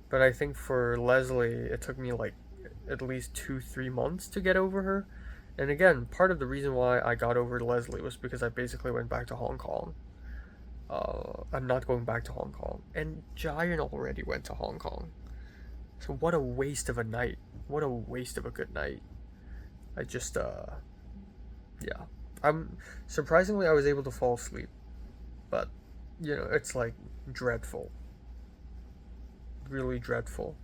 But I think for Leslie, it took me like at least 2-3 months to get over her. And again, part of the reason why I got over Leslie was because I basically went back to Hong Kong. I'm not going back to Hong Kong. And Jiren already went to Hong Kong. So what a waste of a night. What a waste of a good night. I just, yeah. Surprisingly, I was able to fall asleep. But, you know, it's like dreadful. Really dreadful.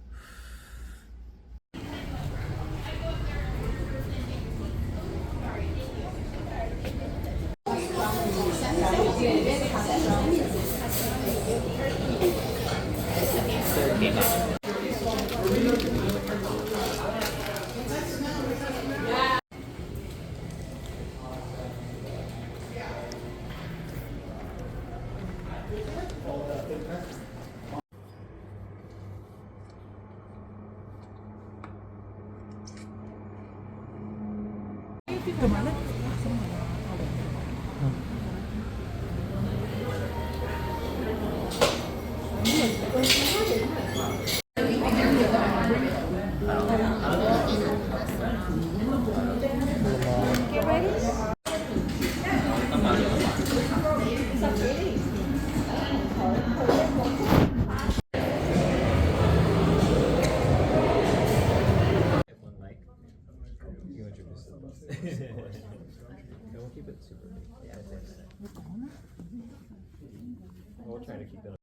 We'll try to keep it.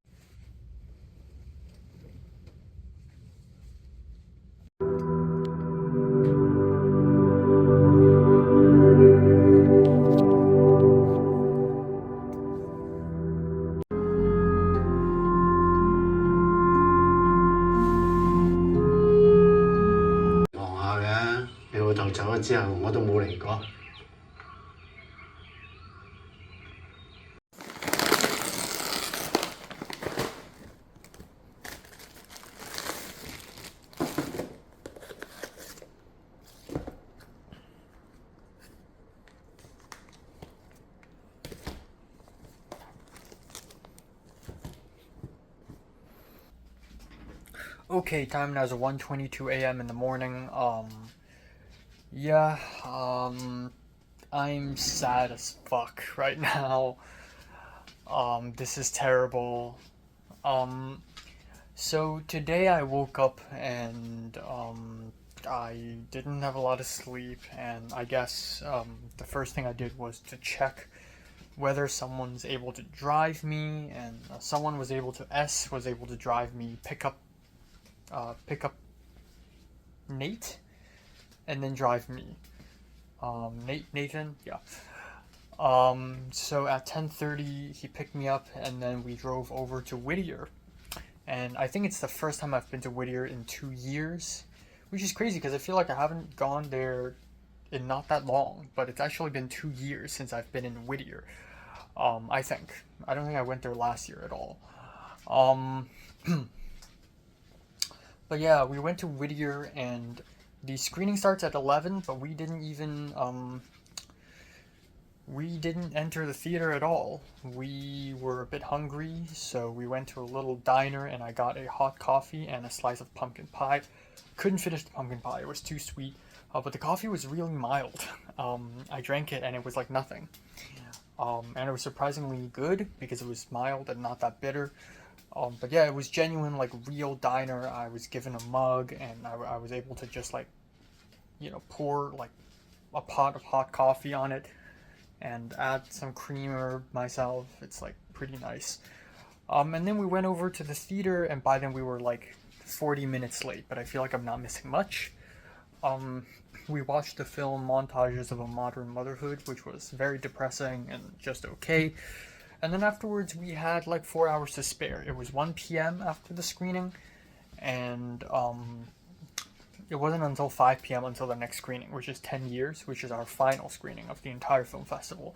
Okay, time now is 1:22 a.m. in the morning. Yeah, I'm sad as fuck right now. This is terrible. So today I woke up and, I didn't have a lot of sleep, and I guess, the first thing I did was to check whether someone's able to drive me, and someone was able to drive me, pick up Nate, and then drive me. Nathan, yeah. So at 10:30 he picked me up, and then we drove over to Whittier. And I think it's the first time I've been to Whittier in 2 years, which is crazy because I feel like I haven't gone there in not that long, but it's actually been 2 years since I've been in Whittier. I think. I don't think I went there last year at all. Um, but yeah, we went to Whittier, and the screening starts at 11, but we didn't enter the theater at all. We were a bit hungry, so we went to a little diner and I got a hot coffee and a slice of pumpkin pie. Couldn't finish the pumpkin pie, it was too sweet, but the coffee was really mild. I drank it and it was like nothing. And it was surprisingly good because it was mild and not that bitter. But yeah, it was genuine, like real diner. I was given a mug and I was able to just like, pour like a pot of hot coffee on it and add some creamer myself. It's like pretty nice. And then we went over to the theater, and by then we were like 40 minutes late, but I feel like I'm not missing much. We watched the film Montages of a Modern Motherhood, which was very depressing and just okay. And then afterwards we had like 4 hours to spare. It was 1 p.m. after the screening, and it wasn't until 5 p.m. until the next screening, which is 10 Years, which is our final screening of the entire film festival.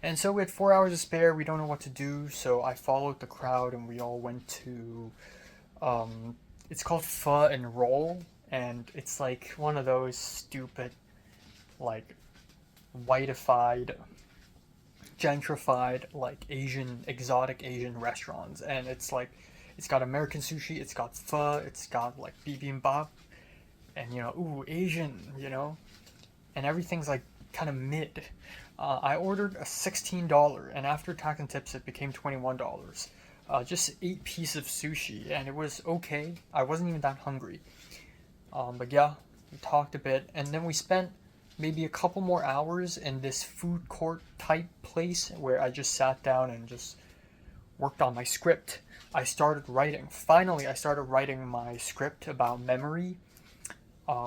And so we had 4 hours to spare, we don't know what to do, so I followed the crowd and we all went to, it's called Pho and Roll, and it's like one of those stupid, like, whiteified, gentrified, like exotic Asian restaurants. And it's like, it's got American sushi, it's got pho, it's got like bibimbap, and ooh, Asian, and everything's like kind of mid. I ordered a $16, and after tax and tips, it became $21. Just 8 pieces of sushi, and it was okay. I wasn't even that hungry. But yeah, we talked a bit, and then we spent maybe a couple more hours in this food court type place where I just sat down and just worked on my script. Finally, I started writing my script about memory,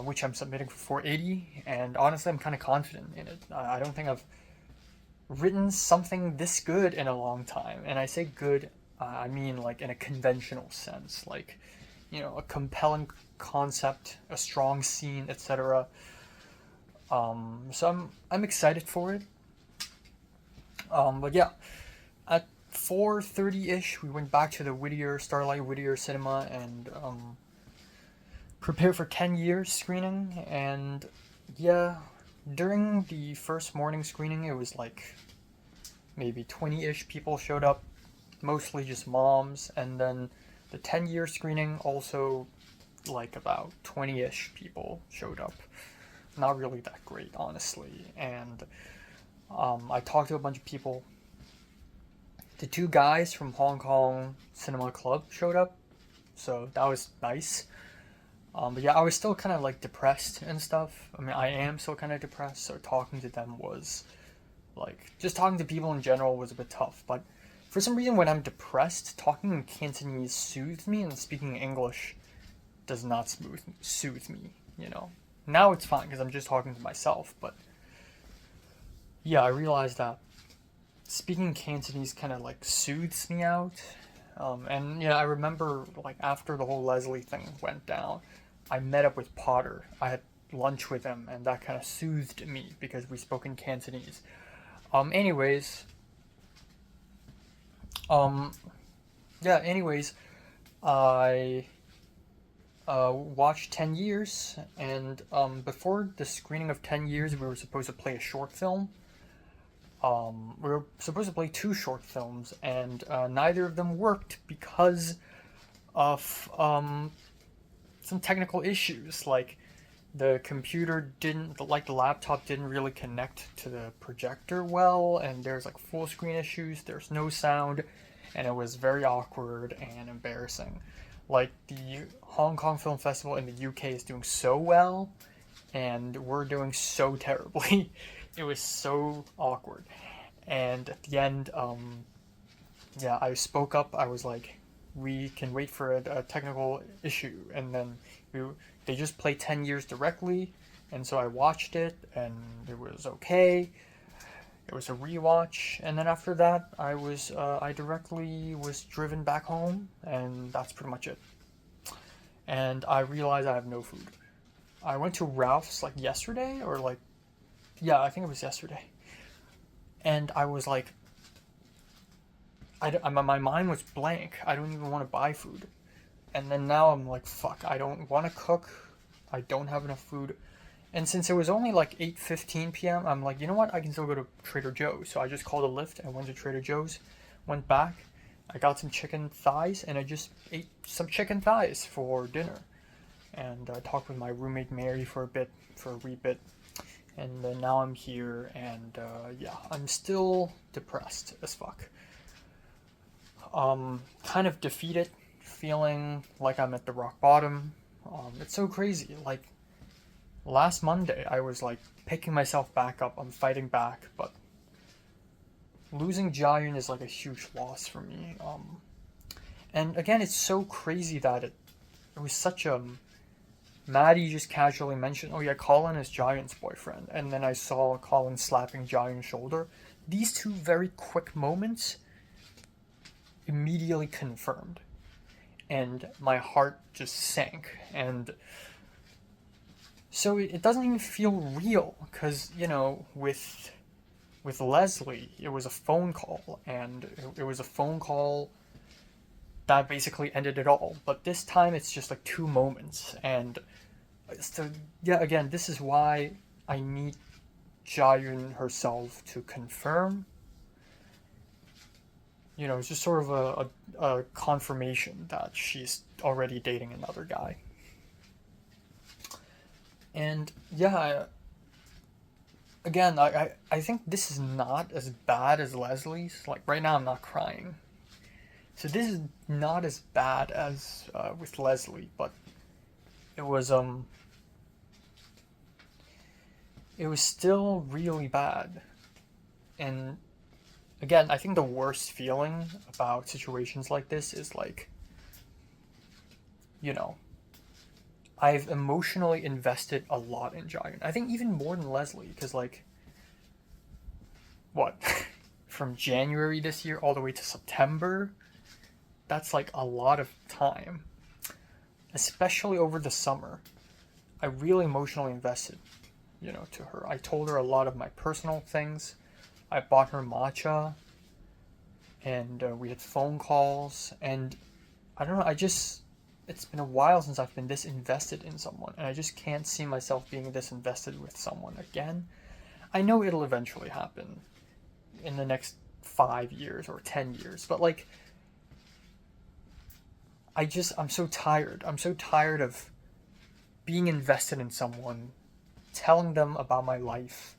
which I'm submitting for 480, and honestly, I'm kind of confident in it. I don't think I've written something this good in a long time, and I say good, I mean like in a conventional sense, like, a compelling concept, a strong scene, etc. So I'm excited for it. But yeah, at 4:30-ish, we went back to the Starlight Whittier Cinema and prepare for 10 Years screening. And yeah, during the first morning screening, it was like maybe 20-ish people showed up, mostly just moms. And then the 10 Year screening, also like about 20-ish people showed up. Not really that great, honestly. And I talked to a bunch of people. The 2 guys from Hong Kong Cinema Club showed up, so that was nice. But yeah, I was still kind of like depressed and stuff. I mean, I am still kind of depressed, so talking to them was like, just talking to people in general was a bit tough. But for some reason, when I'm depressed, talking in Cantonese soothes me, and speaking English does not soothe me, Now it's fine because I'm just talking to myself, but yeah, I realized that speaking Cantonese kind of like soothes me out. And yeah, I remember like after the whole Leslie thing went down, I met up with Potter. I had lunch with him, and that kind of soothed me because we spoke in Cantonese. Anyways, I watched 10 Years, and before the screening of 10 Years, we were supposed to play a short film. We were supposed to play 2 short films, and neither of them worked because of some technical issues. Like the laptop didn't really connect to the projector well, and there's like full screen issues, there's no sound, and it was very awkward and embarrassing. Like the Hong Kong Film Festival in the UK is doing so well, and we're doing so terribly. It was so awkward. And at the end, I spoke up. I was like, we can wait for a technical issue. And then they just play 10 Years directly. And so I watched it, and it was okay. It was a rewatch. And then after that, I directly was driven back home, and that's pretty much it. And I realized I have no food. I went to Ralph's like yesterday, or like Yeah, I think it was yesterday. And I was like, my mind was blank. I don't even want to buy food. And then now I'm like, fuck, I don't want to cook. I don't have enough food. And since it was only like 8:15 p.m., I'm like, you know what? I can still go to Trader Joe's. So I just called a Lyft and went to Trader Joe's, went back. I got some chicken thighs and I just ate some chicken thighs for dinner. And I talked with my roommate Mary for a wee bit. And now I'm here and yeah, I'm still depressed as fuck. Kind of defeated, feeling like I'm at the rock bottom. It's so crazy. Like, last Monday, I was like picking myself back up. I'm fighting back, but losing Jiayun is like a huge loss for me. And again, it's so crazy that it was such a. Maddie just casually mentioned, oh yeah, Colin is Jiayun's boyfriend. And then I saw Colin slapping Jiayun's shoulder. These two very quick moments immediately confirmed. And my heart just sank. And so it doesn't even feel real. Because, you know, with Leslie, it was a phone call. And it was a phone call that basically ended it all. But this time it's just like 2 moments. And so, yeah, again, this is why I need Jiayun herself to confirm. You know, it's just sort of a confirmation that she's already dating another guy. And yeah, again, I think this is not as bad as Leslie's. Like, right now I'm not crying. So this is not as bad as with Leslie, but it was still really bad. And again, I think the worst feeling about situations like this is like, you know, I've emotionally invested a lot in Jiayun. I think even more than Leslie, because like, what, from January this year all the way to September, that's like a lot of time, especially over the summer. I really emotionally invested, you know, to her. I told her a lot of my personal things. I bought her matcha, and we had phone calls, and I don't know, it's been a while since I've been this invested in someone, and I just can't see myself being this invested with someone again. I know it'll eventually happen in the next 5 years or 10 years, but like, I'm so tired. I'm so tired of being invested in someone, telling them about my life.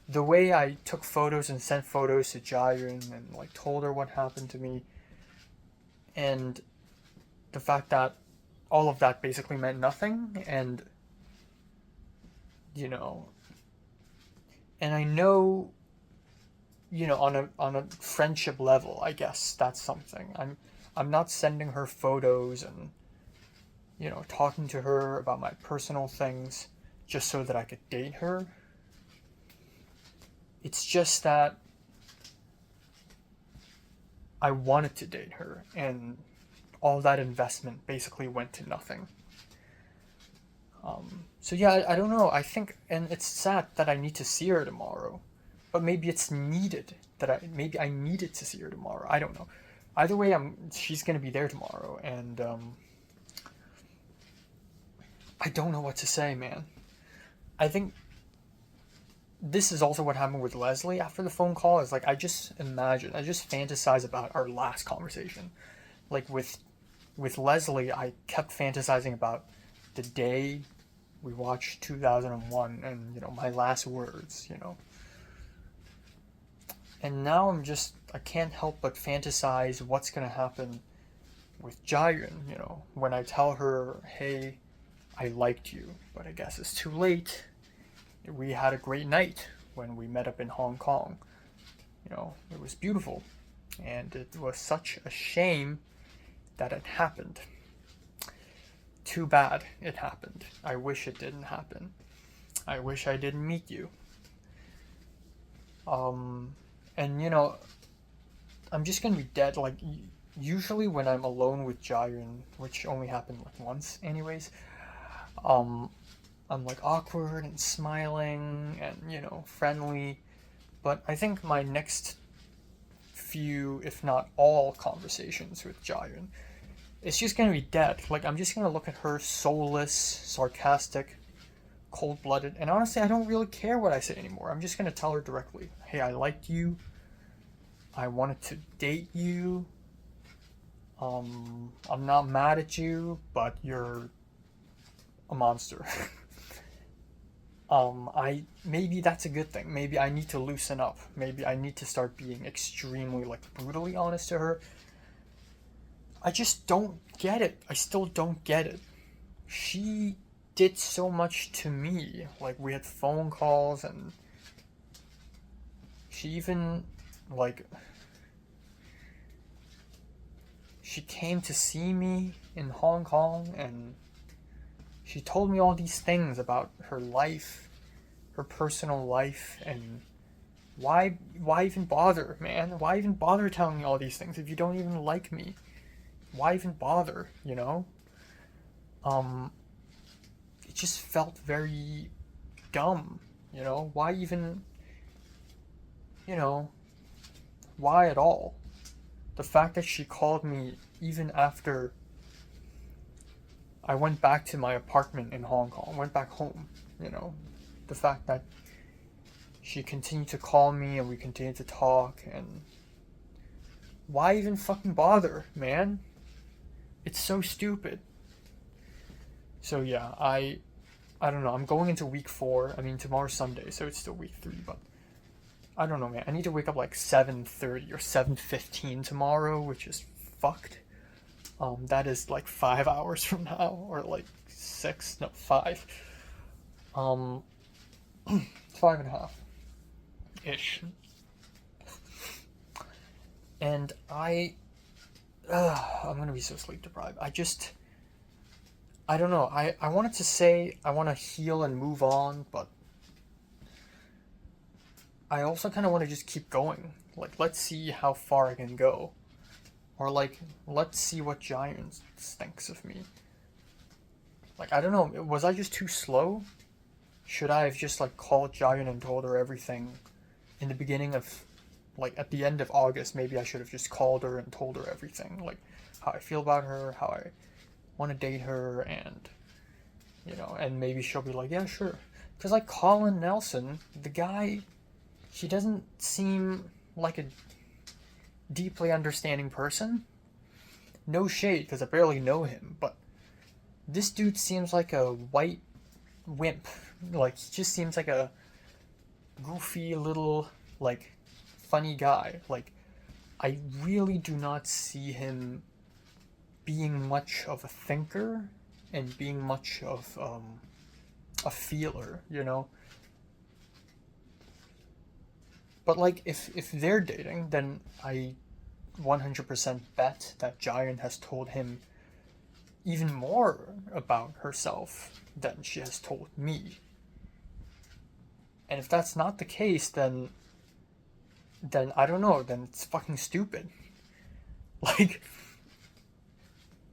The way I took photos and sent photos to Jiayun and like told her what happened to me, and the fact that all of that basically meant nothing, and you know, and I know, you know, on a friendship level, I guess that's something. I'm not sending her photos and, you know, talking to her about my personal things just so that I could date her. It's just that I wanted to date her, and all that investment basically went to nothing. So yeah, I don't know. I think, and it's sad that I need to see her tomorrow, but maybe it's needed that maybe I needed to see her tomorrow. I don't know. Either way, she's gonna be there tomorrow, and I don't know what to say, man. I think this is also what happened with Leslie after the phone call. Is like I just fantasize about our last conversation. Like with Leslie, I kept fantasizing about the day we watched 2001 and, you know, my last words, you know. And now I can't help but fantasize what's gonna happen with Jiayun, you know, when I tell her, hey, I liked you, but I guess it's too late. We had a great night when we met up in Hong Kong. You know, it was beautiful. And it was such a shame that it happened. Too bad it happened. I wish it didn't happen. I wish I didn't meet you. And you know, I'm just gonna be dead. Like, usually when I'm alone with Jiayun, which only happened like once anyways, I'm like awkward and smiling and, you know, friendly. But I think my next few, if not all, conversations with Jiren, it's just gonna be dead. Like, I'm just gonna look at her soulless, sarcastic, cold-blooded, and honestly, I don't really care what I say anymore. I'm just gonna tell her directly, hey, I liked you. I wanted to date you. I'm not mad at you, but you're a monster. Maybe that's a good thing. Maybe I need to loosen up. Maybe I need to start being extremely, like, brutally honest to her. I just don't get it. I still don't get it. She did so much to me. Like, we had phone calls, and she even, like, she came to see me in Hong Kong, and she told me all these things about her life, her personal life, and why even bother, man? Why even bother telling me all these things if you don't even like me? Why even bother, you know? It just felt very dumb, you know? Why even, you know, why at all? The fact that she called me even after I went back to my apartment in Hong Kong, went back home, you know? The fact that she continued to call me and we continued to talk, and why even fucking bother, man? It's so stupid. So yeah, I don't know. I'm going into week 4. I mean, tomorrow's Sunday, so it's still week 3, but I don't know, man. I need to wake up like 7:30 or 7:15 tomorrow, which is fucked. That is like 5 hours from now, or like 6, no, 5. 5.5 ish. And I'm gonna be so sleep deprived. I don't know. I wanted to say I want to heal and move on, but I also kind of want to just keep going. Like, let's see how far I can go. Or, like, let's see what Jiren thinks of me. Like, I don't know. Was I just too slow? Should I have just, like, called Jiren and told her everything in the beginning of, like, at the end of August? Maybe I should have just called her and told her everything. Like, how I feel about her, how I want to date her, and, you know, and maybe she'll be like, yeah, sure. Because, like, Colin Nelson, the guy, he doesn't seem like a deeply understanding person. No shade, because I barely know him, but this dude seems like a white wimp. Like, he just seems like a goofy little, like, funny guy. Like, I really do not see him being much of a thinker and being much of a feeler, you know? But, like, if they're dating, then I 100% bet that Jiren has told him even more about herself than she has told me. And if that's not the case, then I don't know, then it's fucking stupid. Like,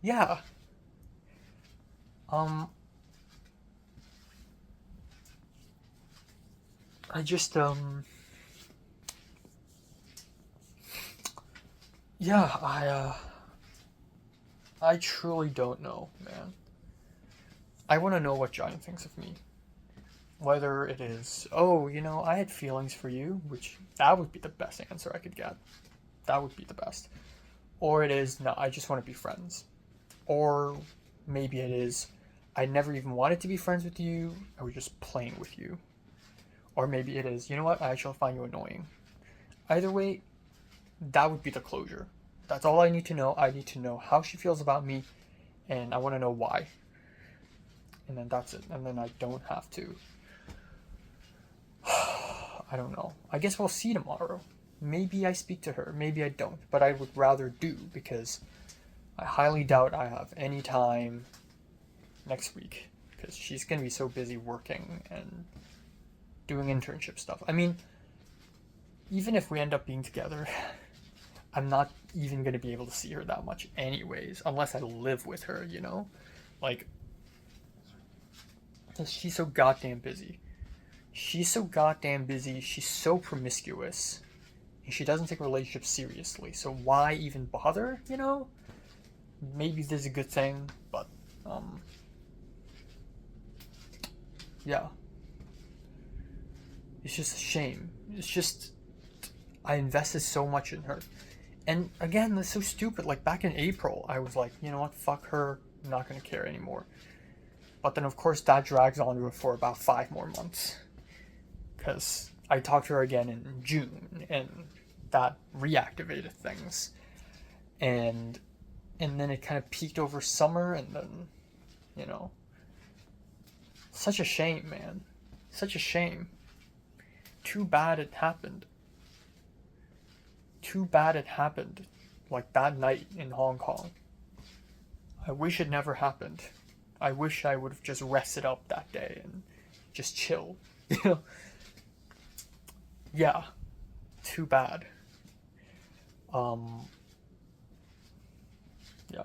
yeah. I just, yeah, I truly don't know, man. I want to know what Jiren thinks of me. Whether it is, oh, you know, I had feelings for you, which that would be the best answer I could get. That would be the best. Or it is, no, I just want to be friends. Or maybe it is, I never even wanted to be friends with you, I was just playing with you. Or maybe it is, you know what, I actually find you annoying. Either way, that would be the closure. That's all I need to know. I need to know how she feels about me, and I want to know why. And then that's it. And then I don't have to. I don't know. I guess we'll see tomorrow. Maybe I speak to her. Maybe I don't. But I would rather do, because I highly doubt I have any time next week. Because she's going to be so busy working and doing internship stuff. I mean, even if we end up being together, I'm not even going to be able to see her that much anyways, unless I live with her, you know? Like, she's so goddamn busy. She's so goddamn busy. She's so promiscuous. And she doesn't take relationships seriously. So why even bother, you know? Maybe this is a good thing, but, yeah. It's just a shame. It's just, I invested so much in her. And again, that's so stupid. Like, back in April, I was like, you know what, fuck her. I'm not gonna care anymore. But then, of course, that drags on for about 5 more months. Because I talked to her again in June, and that reactivated things. And then it kind of peaked over summer, and then, you know. Such a shame, man. Such a shame. Too bad it happened. Too bad it happened. Like that night in Hong Kong. I wish it never happened. I wish I would have just rested up that day and just chilled. You know? Yeah. Too bad. Yeah.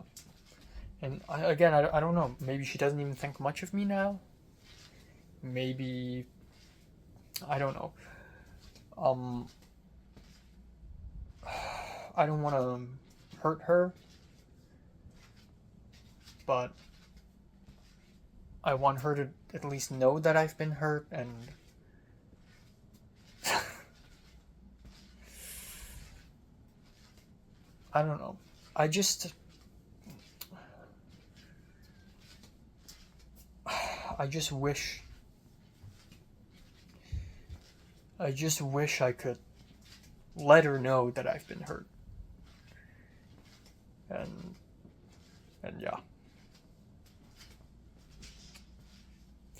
And I don't know. Maybe she doesn't even think much of me now. Maybe, I don't know. I don't want to hurt her, but I want her to at least know that I've been hurt, and I don't know. I just wish I could let her know that I've been hurt. And yeah.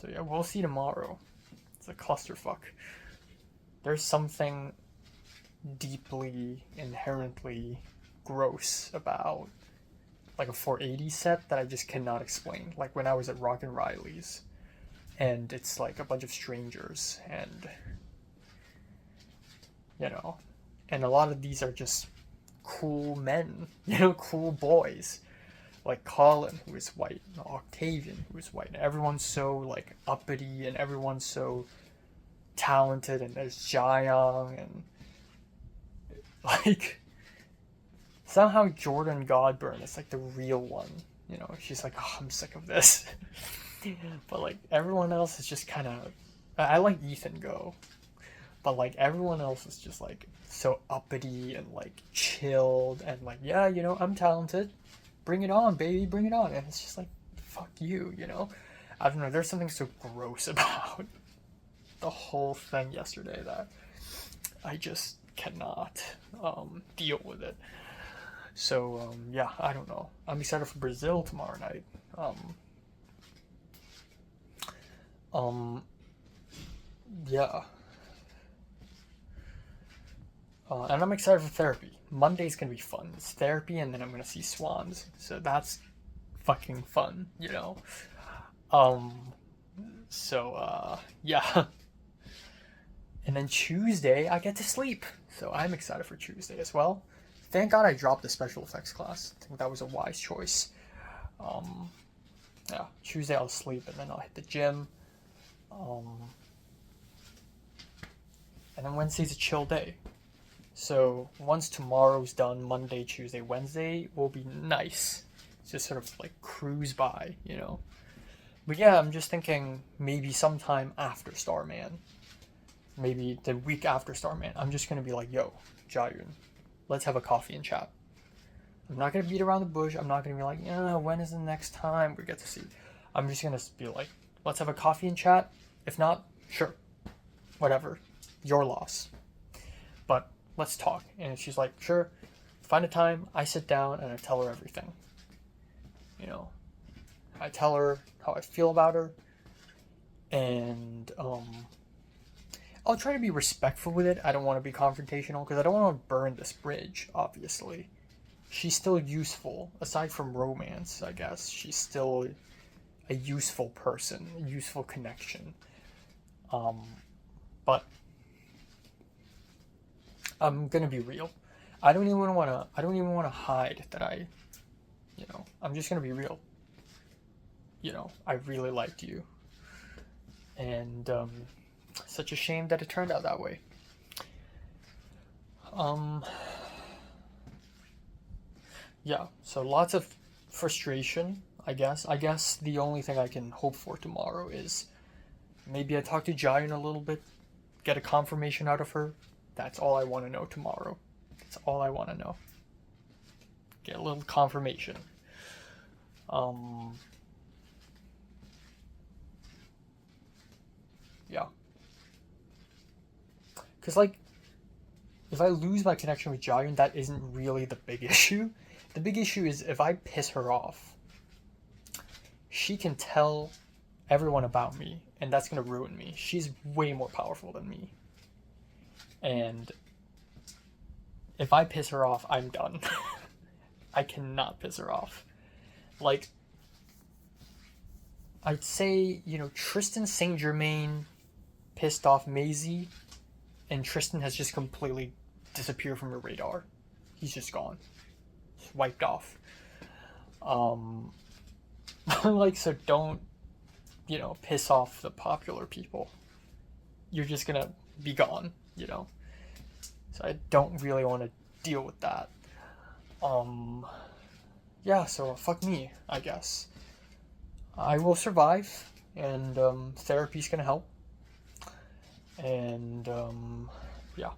So yeah, we'll see tomorrow. It's a clusterfuck. There's something deeply, inherently gross about like a 480 set that I just cannot explain. Like when I was at Rock and Riley's, and it's like a bunch of strangers, and you know, and a lot of these are just cool men, you know, cool boys, like Colin, who is white, and Octavian, who is white, and everyone's so like uppity, and everyone's so talented, and there's Jiayang, and like somehow Jordan Godburn is like the real one, you know. She's like, oh, I'm sick of this. But like everyone else is just kind of, I like Ethan Go, but like everyone else is just like so uppity and like chilled and like, yeah, you know, I'm talented, bring it on, baby, bring it on. And it's just like, fuck you, you know. I don't know, there's something so gross about the whole thing yesterday that I just cannot deal with it. So yeah, I don't know, I'm excited for Brazil tomorrow night. Yeah. And I'm excited for therapy. Monday's gonna be fun. It's therapy, and then I'm gonna see swans. So that's fucking fun, you know. Yeah. And then Tuesday, I get to sleep. So I'm excited for Tuesday as well. Thank God I dropped the special effects class. I think that was a wise choice. Yeah, Tuesday I'll sleep, and then I'll hit the gym. And then Wednesday's a chill day. So once tomorrow's done, Monday, Tuesday, Wednesday will be nice. Just sort of like cruise by, you know. But yeah, I'm just thinking maybe sometime after Starman. Maybe the week after Starman. I'm just going to be like, yo, Jayun, let's have a coffee and chat. I'm not going to beat around the bush. I'm not going to be like, yeah, when is the next time we get to see? I'm just going to be like, let's have a coffee and chat. If not, sure. Whatever. Your loss. But let's talk. And she's like, sure. Find a time. I sit down and I tell her everything. You know, I tell her how I feel about her. And I'll try to be respectful with it. I don't want to be confrontational because I don't want to burn this bridge, obviously. She's still useful. Aside from romance, I guess. She's still a useful person, a useful connection. But I'm gonna be real. I don't even want to hide that I'm just gonna be real. You know, I really liked you. And such a shame that it turned out that way. Yeah, so lots of frustration, I guess. I guess the only thing I can hope for tomorrow is maybe I talk to Jayan a little bit, get a confirmation out of her. That's all I want to know tomorrow. That's all I want to know. Get a little confirmation. Yeah. Because, like, if I lose my connection with Jayan, that isn't really the big issue. The big issue is if I piss her off, she can tell everyone about me, and that's going to ruin me. She's way more powerful than me. And if I piss her off, I'm done. I cannot piss her off. Like, I'd say, you know, Tristan St. Germain pissed off Maisie, and Tristan has just completely disappeared from her radar. He's just gone. Just wiped off. Like, so don't, you know, piss off the popular people. You're just gonna be gone, you know? So I don't really want to deal with that. Yeah, so fuck me, I guess. I will survive, and therapy's gonna help. And yeah.